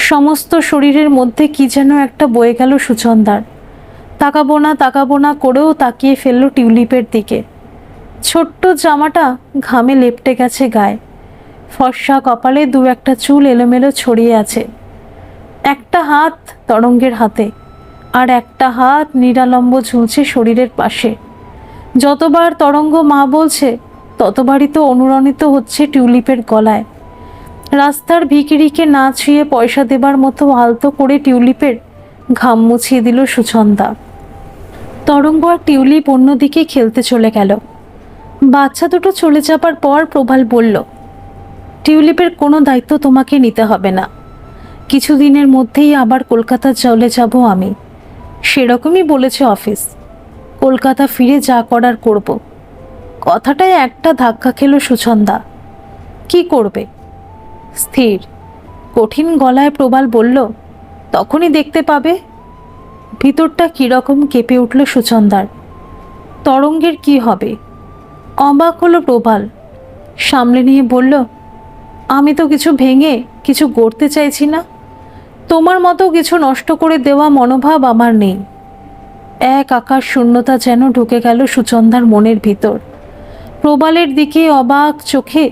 সমস্ত শরীরের মধ্যে কি যেন একটা বয়ে গেল সুচন্দার। তাকাবো না করেও তাকিয়ে ফেলল টিউলিপের দিকে। ছোট্ট জামাটা ঘামে লেপটে গেছে গায়ে। ফর্সা কপালে দু একটা চুল এলোমেলো ছড়িয়ে আছে। একটা হাত তরঙ্গের হাতে, আর একটা হাত নিরালম্ব ঝুলছে শরীরের পাশে। যতবার তরঙ্গ মা বলছে ততবারই তো অনুরণিত হচ্ছে টিউলিপের গলায়। রাস্তার ভিখিরিকে না ছুঁয়ে পয়সা দেবার মতো আলতো করে টিউলিপের ঘাম মুছিয়ে দিল সুচন্দা। তরঙ্গ আর টিউলিপ অন্যদিকে খেলতে চলে গেল। বাচ্চা দুটো চলে যাবার পর প্রবাল বলল, টিউলিপের কোনো দায়িত্ব তোমাকে নিতে হবে না। কিছুদিনের মধ্যেই আবার কলকাতা চলে যাব আমি। সেরকমই বলেছে অফিস। কলকাতা ফিরে যা করার করব। কথাটায় একটা ধাক্কা খেল সুচন্দা। কি করবে? স্থির কঠিন গলায় প্রবাল বলল, তখনই দেখতে পাবে। ভিতরটা কীরকম কেঁপে উঠল সুচন্দার। তরঙ্গের কি হবে? অবাক হলো প্রবাল। সামলে নিয়ে বলল, আমি তো কিছু ভেঙে কিছু গড়তে চাইছি না। তোমার মতো কিছু নষ্ট করে দেওয়া মনোভাব আমার নেই। এক আকাশ শূন্যতা যেন ঢুকে গেল সুচন্দার মনের ভিতর। প্রবালের দিকে অবাক চোখে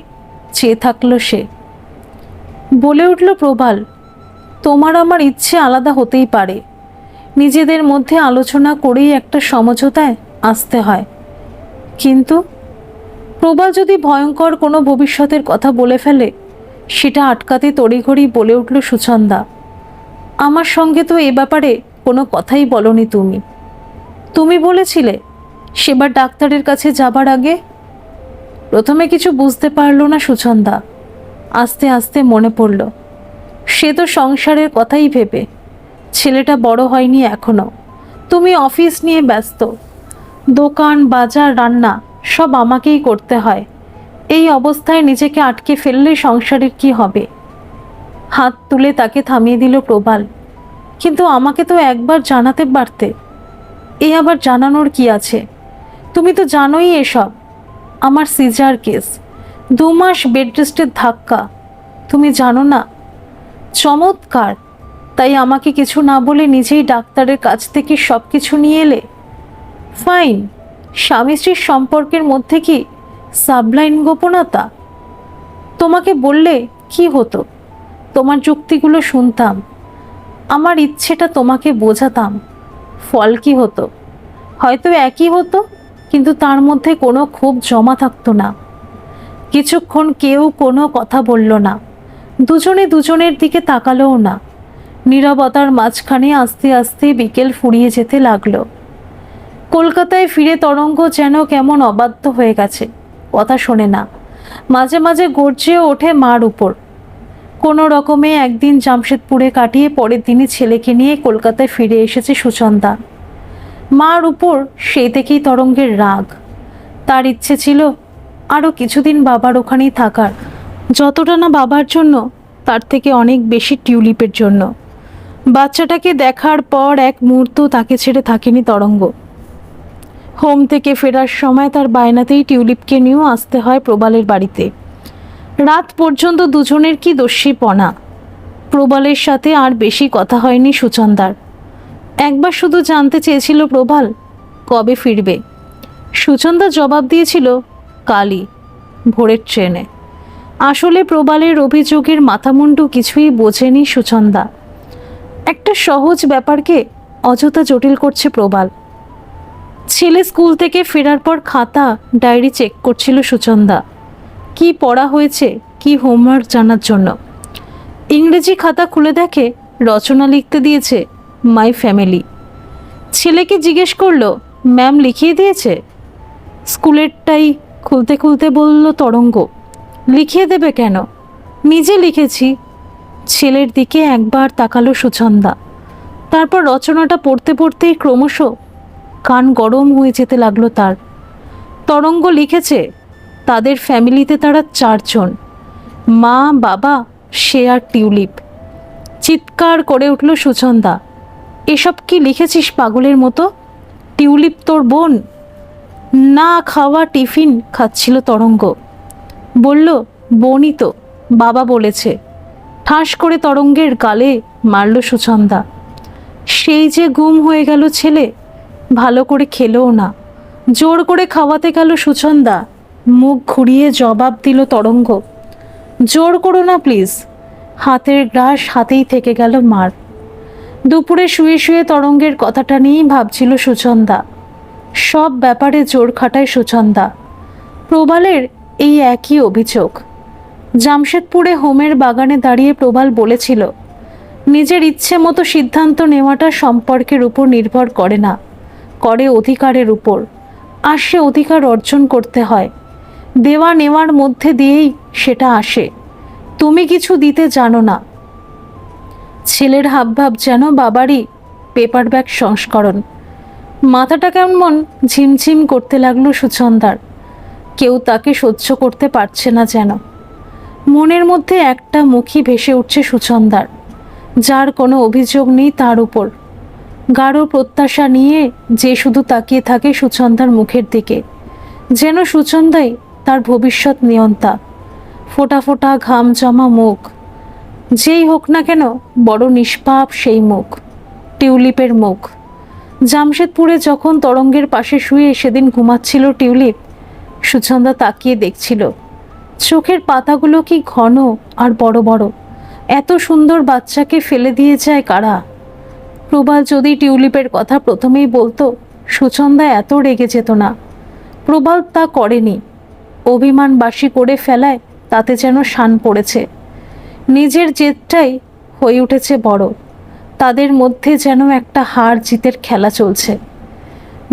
চেয়ে থাকল সে। বলে উঠল প্রবাল, তোমার আমার ইচ্ছে আলাদা হতেই পারে। নিজেদের মধ্যে আলোচনা করেই একটা সমঝোতায় আসতে হয়। কিন্তু প্রবাল যদি ভয়ঙ্কর কোনো ভবিষ্যতের কথা বলে ফেলে, সেটা আটকাতে তড়িঘড়ি বলে উঠল সুচন্দা, আমার সঙ্গে তো এ ব্যাপারে কোনো কথাই বলনি তুমি। তুমি বলেছিলে সেবার ডাক্তারের কাছে যাবার আগে। প্রথমে কিছু বুঝতে পারল না সুচন্দা। আস্তে আস্তে মনে পড়ল, সে তো সংসারের কথাই ভেবে। ছেলেটা বড় হয়নি এখনো। তুমি অফিস নিয়ে ব্যস্ত। দোকান, বাজার, রান্না সব আমাকেই করতে হয়। এই অবস্থায় নিজেকে আটকে ফেললে সংসারের কি হবে? হাত তুলে তাকে থামিয়ে দিল প্রবাল। কিন্তু আমাকে তো একবার জানাতে পারতে। এ আবার জানানোর কি আছে? তুমি তো জানোই এসব। আমার সিজার কেস, 2 মাস বেড রেস্টের ধাক্কা। তুমি জানো না? চমৎকার। তাই আমাকে কিছু না বলে নিজেই ডাক্তারের কাছ থেকে সব কিছু নিয়ে এলে। ফাইন। স্বামী স্ত্রীর সম্পর্কের মধ্যে কি সাবলাইন গোপনতা? তোমাকে বললে কি হতো? তোমার যুক্তিগুলো শুনতাম, আমার ইচ্ছেটা তোমাকে বোঝাতাম। ফল কি হতো? হয়তো একই হতো, কিন্তু তার মধ্যে কোনো ক্ষোভ জমা থাকতো না। কিছুক্ষণ কেউ কোনো কথা বলল না, দুজনে দুজনের দিকে তাকালোও না। নীরবতার মাঝখানে আস্তে আস্তে বিকেল ফুরিয়ে যেতে লাগলো। কলকাতায় ফিরে তরঙ্গ যেন কেমন অবাধ্য হয়ে গেছে, কথা শোনে না। মাঝে মাঝে গর্জেও ওঠে মার উপর। কোনো রকমে একদিন জামশেদপুরে কাটিয়ে পরের দিনই ছেলেকে নিয়ে কলকাতায় ফিরে এসেছে সুচন্দা। মার উপর সেই থেকেই তরঙ্গের রাগ। তার ইচ্ছে ছিল আরও কিছুদিন বাবার ওখানেই থাকার, যতটা না বাবার জন্য, তার থেকে অনেক বেশি টিউলিপের জন্য। বাচ্চাটাকে দেখার পর এক মুহূর্ত তাকে ছেড়ে থাকেনি তরঙ্গ। হোম থেকে ফেরার সময় তার বায়নাতেই টিউলিপকে নিয়েও আসতে হয় প্রবালের বাড়িতে। রাত পর্যন্ত দুজনের কি দস্যিপনা। প্রবালের সাথে আর বেশি কথা হয়নি সুচন্দার। একবার শুধু জানতে চেয়েছিল প্রবাল কবে ফিরবে। সুচন্দা জবাব দিয়েছিল কালই, ভোরের ট্রেনে। আসলে প্রবালের অভিযোগের মাথামুন্ডু কিছুই বোঝেনি সুচন্দা। একটা সহজ ব্যাপারকে অযথা জটিল করছে প্রবাল। ছেলে স্কুল থেকে ফেরার পর খাতা ডায়েরি চেক করছিল সুচন্দা, কি পড়া হয়েছে, কি হোমওয়ার্ক জানার জন্য। ইংরেজি খাতা খুলে দেখে রচনা লিখতে দিয়েছে মাই ফ্যামিলি। ছেলেকে জিজ্ঞেস করলো ম্যাম লিখিয়ে দিয়েছে? স্কুলেরটাই খুলতে খুলতে বলল তরঙ্গ, লিখিয়ে দেবে কেন, নিজে লিখেছি। ছেলের দিকে একবার তাকালো সুচন্দা, তারপর রচনাটা পড়তে পড়তেই ক্রমশ কান গরম হয়ে যেতে লাগলো তার। তরঙ্গ লিখেছে তাদের ফ্যামিলিতে তারা 4 জন, মা, বাবা, সে আর টিউলিপ। চিৎকার করে উঠল সুচন্দা, এসব কি লিখেছিস পাগলের মতো? টিউলিপ তোর বোন? না খাওয়া টিফিন খাচ্ছিল তরঙ্গ। বলল বোনই তো, বাবা বলেছে। ঠাস করে তরঙ্গের গালে মারল সুচন্দা। সেই যে গুম হয়ে গেল ছেলে, ভালো করে খেলোও না। জোর করে খাওয়াতে গেল সুচন্দা, মুখ ঘুরিয়ে জবাব দিল তরঙ্গ, জোর করো না প্লিজ। হাতের গ্রাস হাতেই থেকে গেল মার। দুপুরে শুয়ে শুয়ে তরঙ্গের কথাটা নিয়েই ভাবছিল সুচন্দা। সব ব্যাপারে জোর খাটায় সুচন্দা। প্রবালের এই একই অভিযোগ। জামশেদপুরে হোমের বাগানে দাঁড়িয়ে প্রবাল বলেছিল, নিজের ইচ্ছে মতো সিদ্ধান্ত নেওয়াটা সম্পর্কের উপর নির্ভর করে না, করে অধিকারের উপর। আর সে অধিকার অর্জন করতে হয়, দেওয়া নেওয়ার মধ্যে দিয়েই সেটা আসে। তুমি কিছু দিতে জানো না। ছেলের হাবভাব যেন বাবারই পেপার ব্যাগ সংস্করণ। মাথাটা কেমন ঝিমঝিম করতে লাগলো সুচন্দার। কেউ তাকে সহ্য করতে পারছে না যেন। মনের মধ্যে একটা মুখই ভেসে উঠছে সুচন্দার, যার কোনো অভিযোগ নেই তার উপর। গাঢ় প্রত্যাশা নিয়ে যে শুধু তাকিয়ে থাকে সুচন্দার মুখের দিকে, যেন সুচন্দাই তার ভবিষ্যৎ নিয়ন্তা। ফোটা ফোটা ঘাম জমা মুখ, যেই হোক না কেন বড় নিষ্পাপ সেই মুখ, টিউলিপের মুখ। জামশেদপুরে যখন তরঙ্গের পাশে শুয়ে সেদিন ঘুমাচ্ছিল টিউলিপ, সুচন্দা তাকিয়ে দেখছিল চোখের পাতাগুলো কি ঘন আর বড় বড়। এত সুন্দর বাচ্চাকে ফেলে দিয়ে যায় কারা? প্রবাল যদি টিউলিপের কথা প্রথমেই বলতো, সুচন্দা এত রেগে যেত না। প্রবাল তা করেনি। অভিমানবাসী করে ফেলায় তাতে যেন শান পড়েছে। নিজের জেদটাই হয়ে উঠেছে বড়। তাদের মধ্যে যেন একটা হার জিতের খেলা চলছে।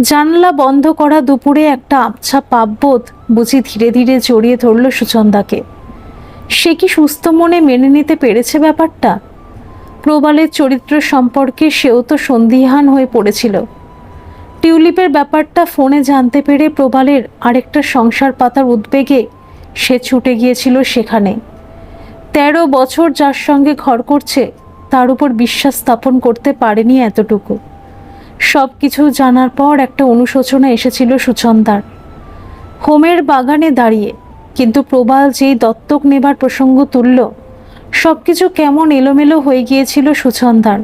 জানলা বন্ধ করা দুপুরে একটা আবছা পাপবোধ বুঝি ধীরে ধীরে জড়িয়ে ধরল সুচন্দাকে। সে কি সুস্থ মনে মেনে নিতে পেরেছে ব্যাপারটা? প্রবালের চরিত্র সম্পর্কে সেও তো সন্দিহান হয়ে পড়েছিল। টিউলিপের ব্যাপারটা ফোনে জানতে পেরে প্রবালের আরেকটা সংসার পাতার উদ্বেগে সে ছুটে গিয়েছিল সেখানে। 13 বছর যার সঙ্গে ঘর করছে তার উপর বিশ্বাস স্থাপন করতে পারেনি এতটুকু। সব কিছু জানার পর একটা অনুশোচনা এসেছিল সুচন্দার। হোমের বাগানে দাঁড়িয়ে কিন্তু প্রবাল যেই দত্তক নেবার প্রসঙ্গ তুলল, সব কিছু কেমন এলোমেলো হয়ে গিয়েছিল সুচন্দার।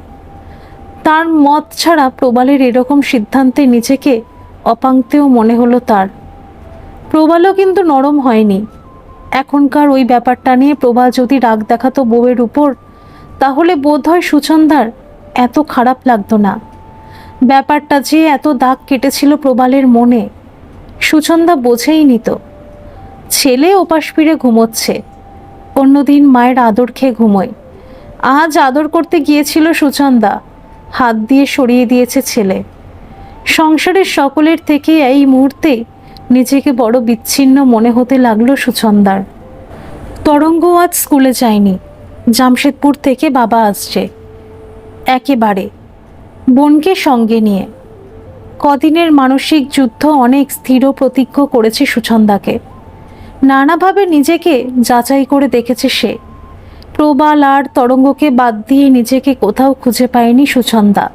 তার মত ছাড়া প্রবালের এরকম সিদ্ধান্তে নিজেকে অপাংক্তেও মনে হলো তার। প্রবালও কিন্তু নরম হয়নি। এখনকার ওই ব্যাপারটা নিয়ে প্রবাল যদি রাগ দেখাতো বউয়ের উপর, তাহলে বোধহয় সুচন্দার এত খারাপ লাগতো না। ব্যাপারটা যে এত দাগ কেটেছিল প্রবালের মনে, সুচন্দা বোঝেই নিত। ছেলে ওপাশ ফিরে ঘুমোচ্ছে, অন্যদিন মায়ের আদর খেয়ে ঘুমোয়। আজ আদর করতে গিয়েছিল সুচন্দা, হাত দিয়ে সরিয়ে দিয়েছে ছেলে। সংসারের সকলের থেকে এই মুহূর্তে নিজেকে বড় বিচ্ছিন্ন মনে হতে লাগলো সুচন্দার। তরঙ্গ আজ স্কুলে যায়নি। জামশেদপুর থেকে বাবা আসছে একেবারে, বোনকে সঙ্গে নিয়ে। কদিনের মানসিক যুদ্ধ অনেক স্থির প্রতিজ্ঞ করেছে সুচন্দাকে। নানাভাবে নিজেকে যাচাই করে দেখেছে সে। প্রবাল আর তরঙ্গকে বাদ দিয়ে নিজেকে কোথাও খুঁজে পায়নি সুচন্দা।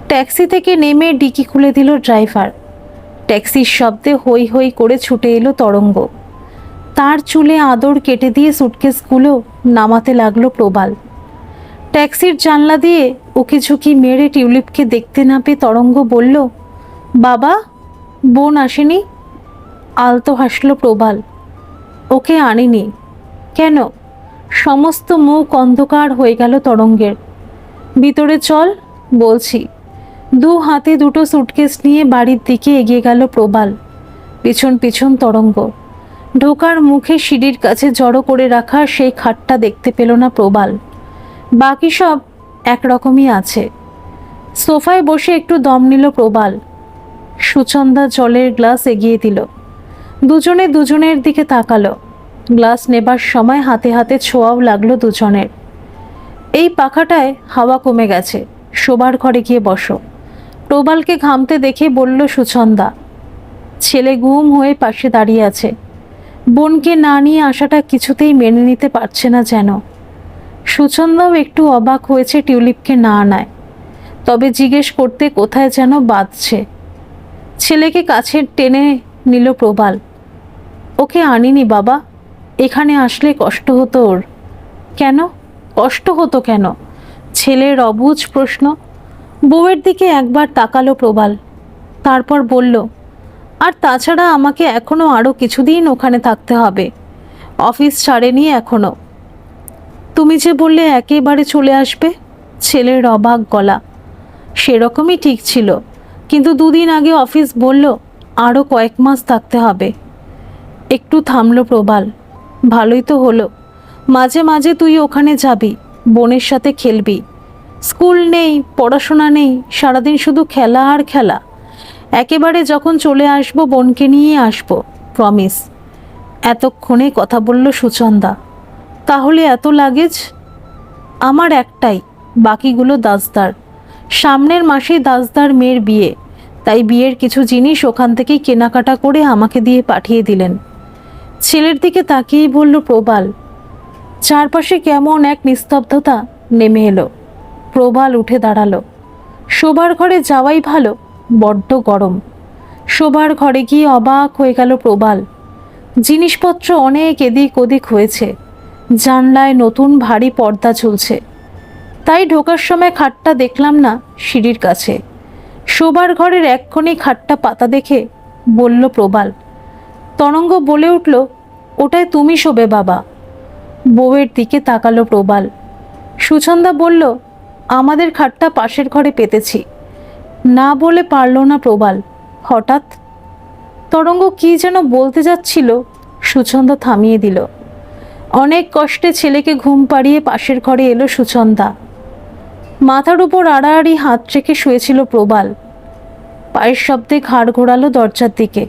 ট্যাক্সি থেকে নেমে ডিকি খুলে দিল ড্রাইভার। ট্যাক্সির শব্দে হই হই করে ছুটে এলো তরঙ্গ। তার চুলে আদর কেটে দিয়ে সুটকেসগুলো নামাতে লাগলো প্রবাল। ট্যাক্সির জানলা দিয়ে ওকে ঝুঁকি মেরে টিউলিপকে দেখতে না পেয়ে তরঙ্গ বলল, বাবা, বোন আসেনি? আলতো হাসল প্রবাল। ওকে আনিনি। কেন? সমস্ত মুখ অন্ধকার হয়ে গেল তরঙ্গের। ভিতরে চল বলছি। দু হাতে দুটো সুটকেস নিয়ে বাড়ির দিকে এগিয়ে গেল প্রবাল, পিছন পিছন তরঙ্গ। ঢোকার মুখে সিঁড়ির কাছে জড়ো করে রাখা সেই খাটটা দেখতে পেল না প্রবাল। বাকি সব একরকমই আছে। সোফায় বসে একটু দম নিল প্রবাল। সুচন্দা জলের গ্লাস এগিয়ে দিল। দুজনে দুজনের দিকে তাকালো। গ্লাস নেবার সময় হাতে হাতে ছোঁয়াও লাগলো দুজনের। এই পাখাটায় হাওয়া কমে গেছে, শোবার ঘরে গিয়ে বসো। প্রবালকে ঘামতে দেখে বলল সুচন্দা। ছেলে গুম হয়ে পাশে দাঁড়িয়ে আছে। বোনকে না নিয়ে আসাটা কিছুতেই মেনে নিতে পারছে না যেন। সুচন্দাও একটু অবাক হয়েছে টিউলিপকে না আনায়, তবে জিজ্ঞেস করতে কোথায় যেন বাঁধছে। ছেলেকে কাছে টেনে নিল প্রবাল। ওকে আনিনি বাবা, এখানে আসলে কষ্ট হতো ওর। কেন কষ্ট হতো কেন? ছেলের অবুঝ প্রশ্ন। বউয়ের দিকে একবার তাকালো প্রবাল, তারপর বলল, আর তাছাড়া আমাকে এখনো আরও কিছুদিন ওখানে থাকতে হবে। অফিস ছাড়েনি এখনো। তুমি যে বললে একেবারে চলে আসবে। ছেলের অবাক গলা। সেরকমই ঠিক ছিল, কিন্তু দুদিন আগে অফিস বলল আরও কয়েক মাস থাকতে হবে। একটু থামলো প্রবাল। ভালোই তো হলো, মাঝে মাঝে তুই ওখানে যাবি, বোনের সাথে খেলবি। স্কুল নেই, পড়াশোনা নেই, সারাদিন শুধু খেলা আর খেলা। একেবারে যখন চলে আসবো বোনকে নিয়ে আসবো, প্রমিস। এতক্ষণে কথা বলল সুচন্দা। তাহলে এত লাগেজ? আমার একটাই, বাকিগুলো দাসদার। সামনের মাসেই দাসদার মেয়ের বিয়ে, তাই বিয়ের কিছু জিনিস ওখান থেকেই কেনাকাটা করে আমাকে দিয়ে পাঠিয়ে দিলেন। ছেলের দিকে তাকিয়েই বলল প্রবাল। চারপাশে কেমন এক নিস্তব্ধতা নেমে এলো। প্রবাল উঠে দাঁড়ালো। শোবার ঘরে যাওয়াই ভালো, বড্ড গরম। শোবার ঘরে গিয়ে অবাক হয়ে গেল প্রবাল। জিনিসপত্র অনেক এদিক ওদিক হয়েছে। জানলায় নতুন ভারী পর্দা ঝুলছে। তাই ঢোকার সময় খাটটা দেখলাম না সিঁড়ির কাছে। শোবার ঘরের এক কোণে খাটটা পাতা দেখে বলল প্রবাল। তরঙ্গ বলে উঠল, ওটায় তুমি শোবে বাবা। বউয়ের দিকে তাকালো প্রবাল। সুচন্দা বলল, আমাদের খাটটা পাশের ঘরে পেতেছি। না বলে পারল না প্রবাল। হঠাৎ তরঙ্গ কি যেন বলতে যাচ্ছিল, সুচন্দা থামিয়ে দিল। অনেক কষ্টে ছেলেকে ঘুম পাড়িয়ে পাশের ঘরে এলো সুচন্দা। মাথার উপর আড়াআড়ি হাত রেখে শুয়েছিল প্রবাল। পায়ের শব্দে ঘাড় ঘোরালো দরজার দিকে।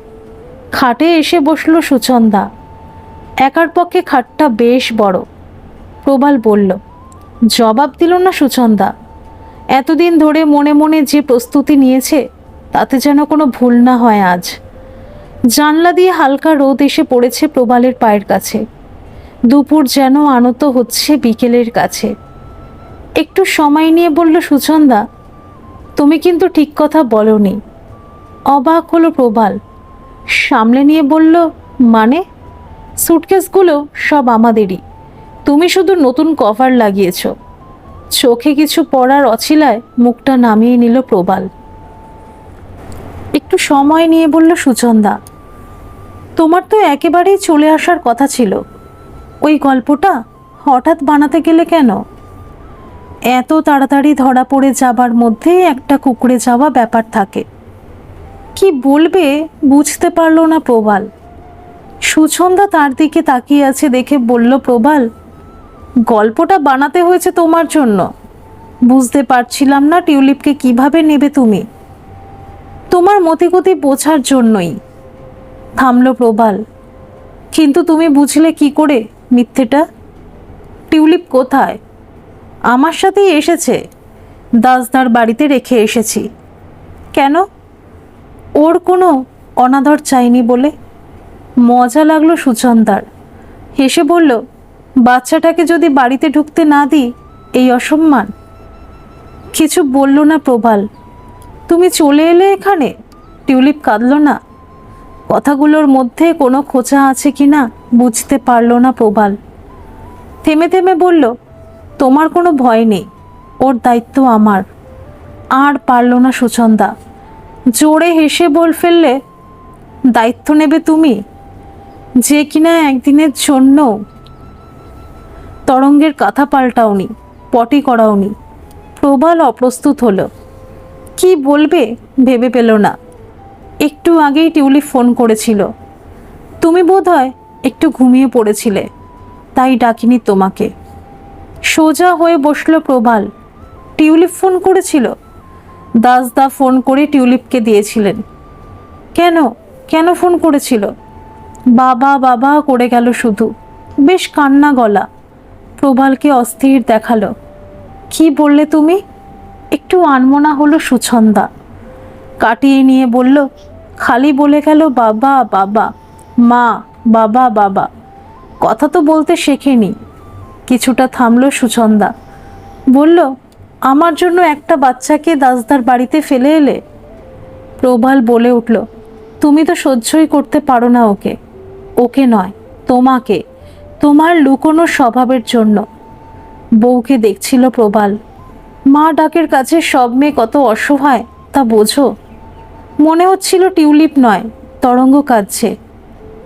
খাটে এসে বসল সুচন্দা। একার পক্ষে খাটটা বেশ বড়। প্রবাল বলল। জবাব দিল না সুচন্দা। এতদিন ধরে মনে মনে যে প্রস্তুতি নিয়েছে, তাতে যেন কোনো ভুল না হয় আজ। জানলা দিয়ে হালকা রোদ এসে পড়েছে প্রবালের পায়ের কাছে। দুপুর যেন আনত হচ্ছে বিকেলের কাছে। একটু সময় নিয়ে বলল সুচন্দা, তুমি কিন্তু ঠিক কথা বলনি। অবাক হলো প্রবাল, সামলে নিয়ে বলল, মানে? সুটকেসগুলো সব আমাদেরই, তুমি শুধু নতুন কভার লাগিয়েছ। চোখে কিছু পড়ার অছিলায় মুখটা নামিয়ে নিল প্রবাল। একটু সময় নিয়ে বলল সুচন্দা, তোমার তো একেবারেই চলে আসার কথা ছিল। ওই গল্পটা হঠাৎ বানাতে গেলে কেন? এত তাড়াতাড়ি ধরা পড়ে যাবার মধ্যে একটা কুঁকড়ে যাওয়া ব্যাপার থাকে। কি বলবে বুঝতে পারল না প্রবাল। সুচন্দা তার দিকে তাকিয়ে আছে দেখে বলল প্রবাল, গল্পটা বানাতে হয়েছে তোমার জন্য। বুঝতে পারছিলাম না টিউলিপকে কিভাবে নেবে তুমি। তোমার মতিগতি বোঝার জন্যই। থামল প্রবাল। কিন্তু তুমি বুঝলে কি করে মিথ্যেটা? টিউলিপ কোথায়? আমার সাথেই এসেছে, দাসদার বাড়িতে রেখে এসেছি। কেন? ওর কোনো অনাদর চাইনি বলে। মজা লাগলো সুচন্দার, হেসে বলল, বাচ্চাটাকে যদি বাড়িতে ঢুকতে না দিই এই অসম্মান? কিছু বলল না প্রবাল। তুমি চলে এলে এখানে? টিউলিপ কাঁদল না? কথাগুলোর মধ্যে কোনো খোঁচা আছে কি না বুঝতে পারল না প্রবাল। থেমে থেমে বলল, তোমার কোনো ভয় নেই, ওর দায়িত্ব আমার। আর পারল না সুচন্দা, জোরে হেসে বল ফেললে, দায়িত্ব নেবে তুমি, যে কিনা একদিনের জন্য তরঙ্গের কথা পাল্টাওনি, পটি করাওনি। প্রবাল অপ্রস্তুত হলো, কি বলবে ভেবে পেল না। একটু আগেই টিউলিপ ফোন করেছিল, তুমি বোধহয় একটু ঘুমিয়ে পড়েছিলে, তাই ডাকিনি তোমাকে। সোজা হয়ে বসল প্রবাল। টিউলিপ ফোন করেছিল? দাসদা ফোন করে টিউলিপকে দিয়েছিলেন। কেন কেন ফোন করেছিল? বাবা বাবা করে গেল শুধু, বেশ কান্না গলা। প্রবালকে অস্থির দেখালো। কি বললে তুমি? একটু আনমনা হলো সুচন্দা। কাটিয়ে নিয়ে বলল, খালি বলে গেল বাবা বাবা, মা বাবা বাবা, কথা তো বলতে শেখেনি। কিছুটা থামলো সুচন্দা, বলল, আমার জন্য একটা বাচ্চাকে দাসদার বাড়িতে ফেলে এলে? প্রবাল বলে উঠল, তুমি তো সহ্যই করতে পারো না ওকে। ওকে নয়, তোমাকে, তোমার লুকোনো স্বভাবের জন্য। বউকে দেখছিল প্রবাল। মা ডাকের কাছে সব মেয়ে কত অসহায় তা বোঝো। মনে হচ্ছিল টিউলিপ নয়, তরঙ্গ কাঁদছে।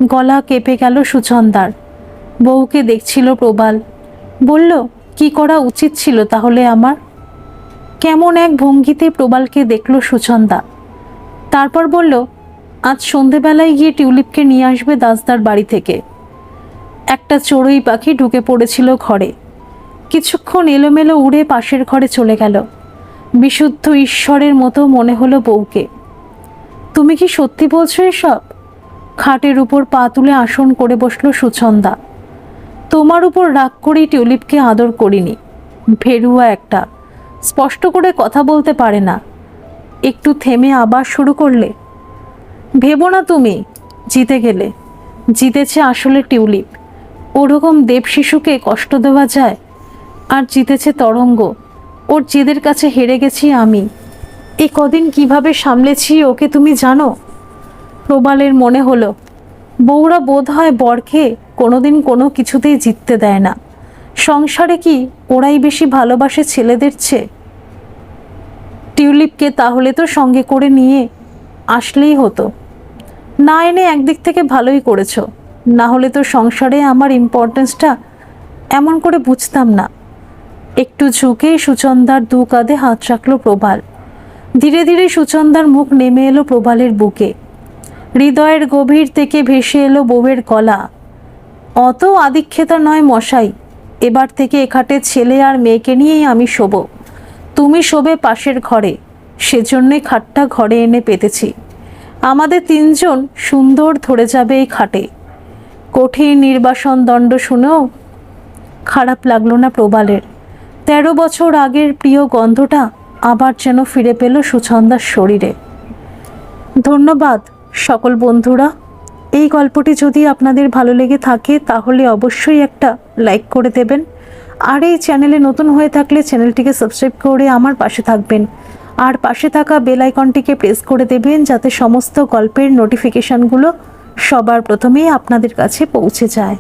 গলা কেঁপে গেল সুচন্দার। বউকে দেখছিল প্রবাল। বলল, কি করা উচিত ছিল তাহলে আমার? কেমন এক ভঙ্গিতে প্রবালকে দেখল সুচন্দা। তারপর বলল, আজ সন্ধেবেলায় গিয়ে টিউলিপকে নিয়ে আসবে দাসদার বাড়ি থেকে। একটা চড়ুই পাখি ঢুকে পড়েছিল ঘরে, কিছুক্ষণ এলোমেলো উড়ে পাশের ঘরে চলে গেল। বিশুদ্ধ ঈশ্বরের মতো মনে হলো বউকে। তুমি কি সত্যি বলছো এসব? খাটের উপর পা তুলে আসন করে বসলো সুচন্দা। তোমার উপর রাগ করেই টিউলিপকে আদর করিনি। ভেরুয়া একটা, স্পষ্ট করে কথা বলতে পারে না। একটু থেমে আবার শুরু করলে, ভেবো না তুমি জিতে গেলে। জিতেছে আসলে টিউলিপ। ওরকম দেব শিশুকে কষ্ট দেওয়া যায়? আর জিতেছে তরঙ্গ। ওর জেদের কাছে হেরে গেছি আমি। এ কদিন কিভাবে সামলেছি ওকে তুমি জানো? প্রবালের মনে হলো, বউরা বোধ হয় বরকে কোনোদিন কোনো কিছুতেই জিততে দেয় না। সংসারে কি ওরাই বেশি ভালোবাসে ছেলেদের চেয়ে? টিউলিপকে তাহলে তো সঙ্গে করে নিয়ে আসলেই হতো। না এনে একদিক থেকে ভালোই করেছো, না হলে তো সংসারে আমার ইম্পর্টেন্সটা এমন করে বুঝতাম না। একটু ঝুঁকেই সুচন্দার দু কাঁধে হাত রাখলো প্রবাল। ধীরে ধীরে সুচন্দার মুখ নেমে এলো প্রবালের বুকে। হৃদয়ের গভীর থেকে ভেসে এলো বউয়ের গলা, অত আদিক্ষেতা নয় মশাই, এবার থেকে এখাটে ছেলে আর মেয়েকে নিয়েই আমি শোবো। তুমি শোবে পাশের ঘরে, সেজন্যই খাটটা ঘরে এনে পেতেছি। আমাদের তিনজন সুন্দর ধরে যাবে এই খাটে। কঠিন নির্বাসন দণ্ড শুনেও খারাপ লাগলো না প্রবালের। 13 বছর আগের প্রিয় গন্ধটা আবার যেন ফিরে পেল সুচন্দার শরীরে। ধন্যবাদ সকল বন্ধুরা। এই গল্পটি যদি আপনাদের ভালো লেগে থাকে তাহলে অবশ্যই একটা লাইক করে দেবেন, আর এই চ্যানেলে নতুন হয়ে থাকলে চ্যানেলটিকে সাবস্ক্রাইব করে আমার পাশে থাকবেন, আর পাশে থাকা বেল আইকনটিকে প্রেস করে দেবেন যাতে সমস্ত গল্পের নোটিফিকেশনগুলো সবার প্রথমেই আপনাদের কাছে পৌঁছে যায়।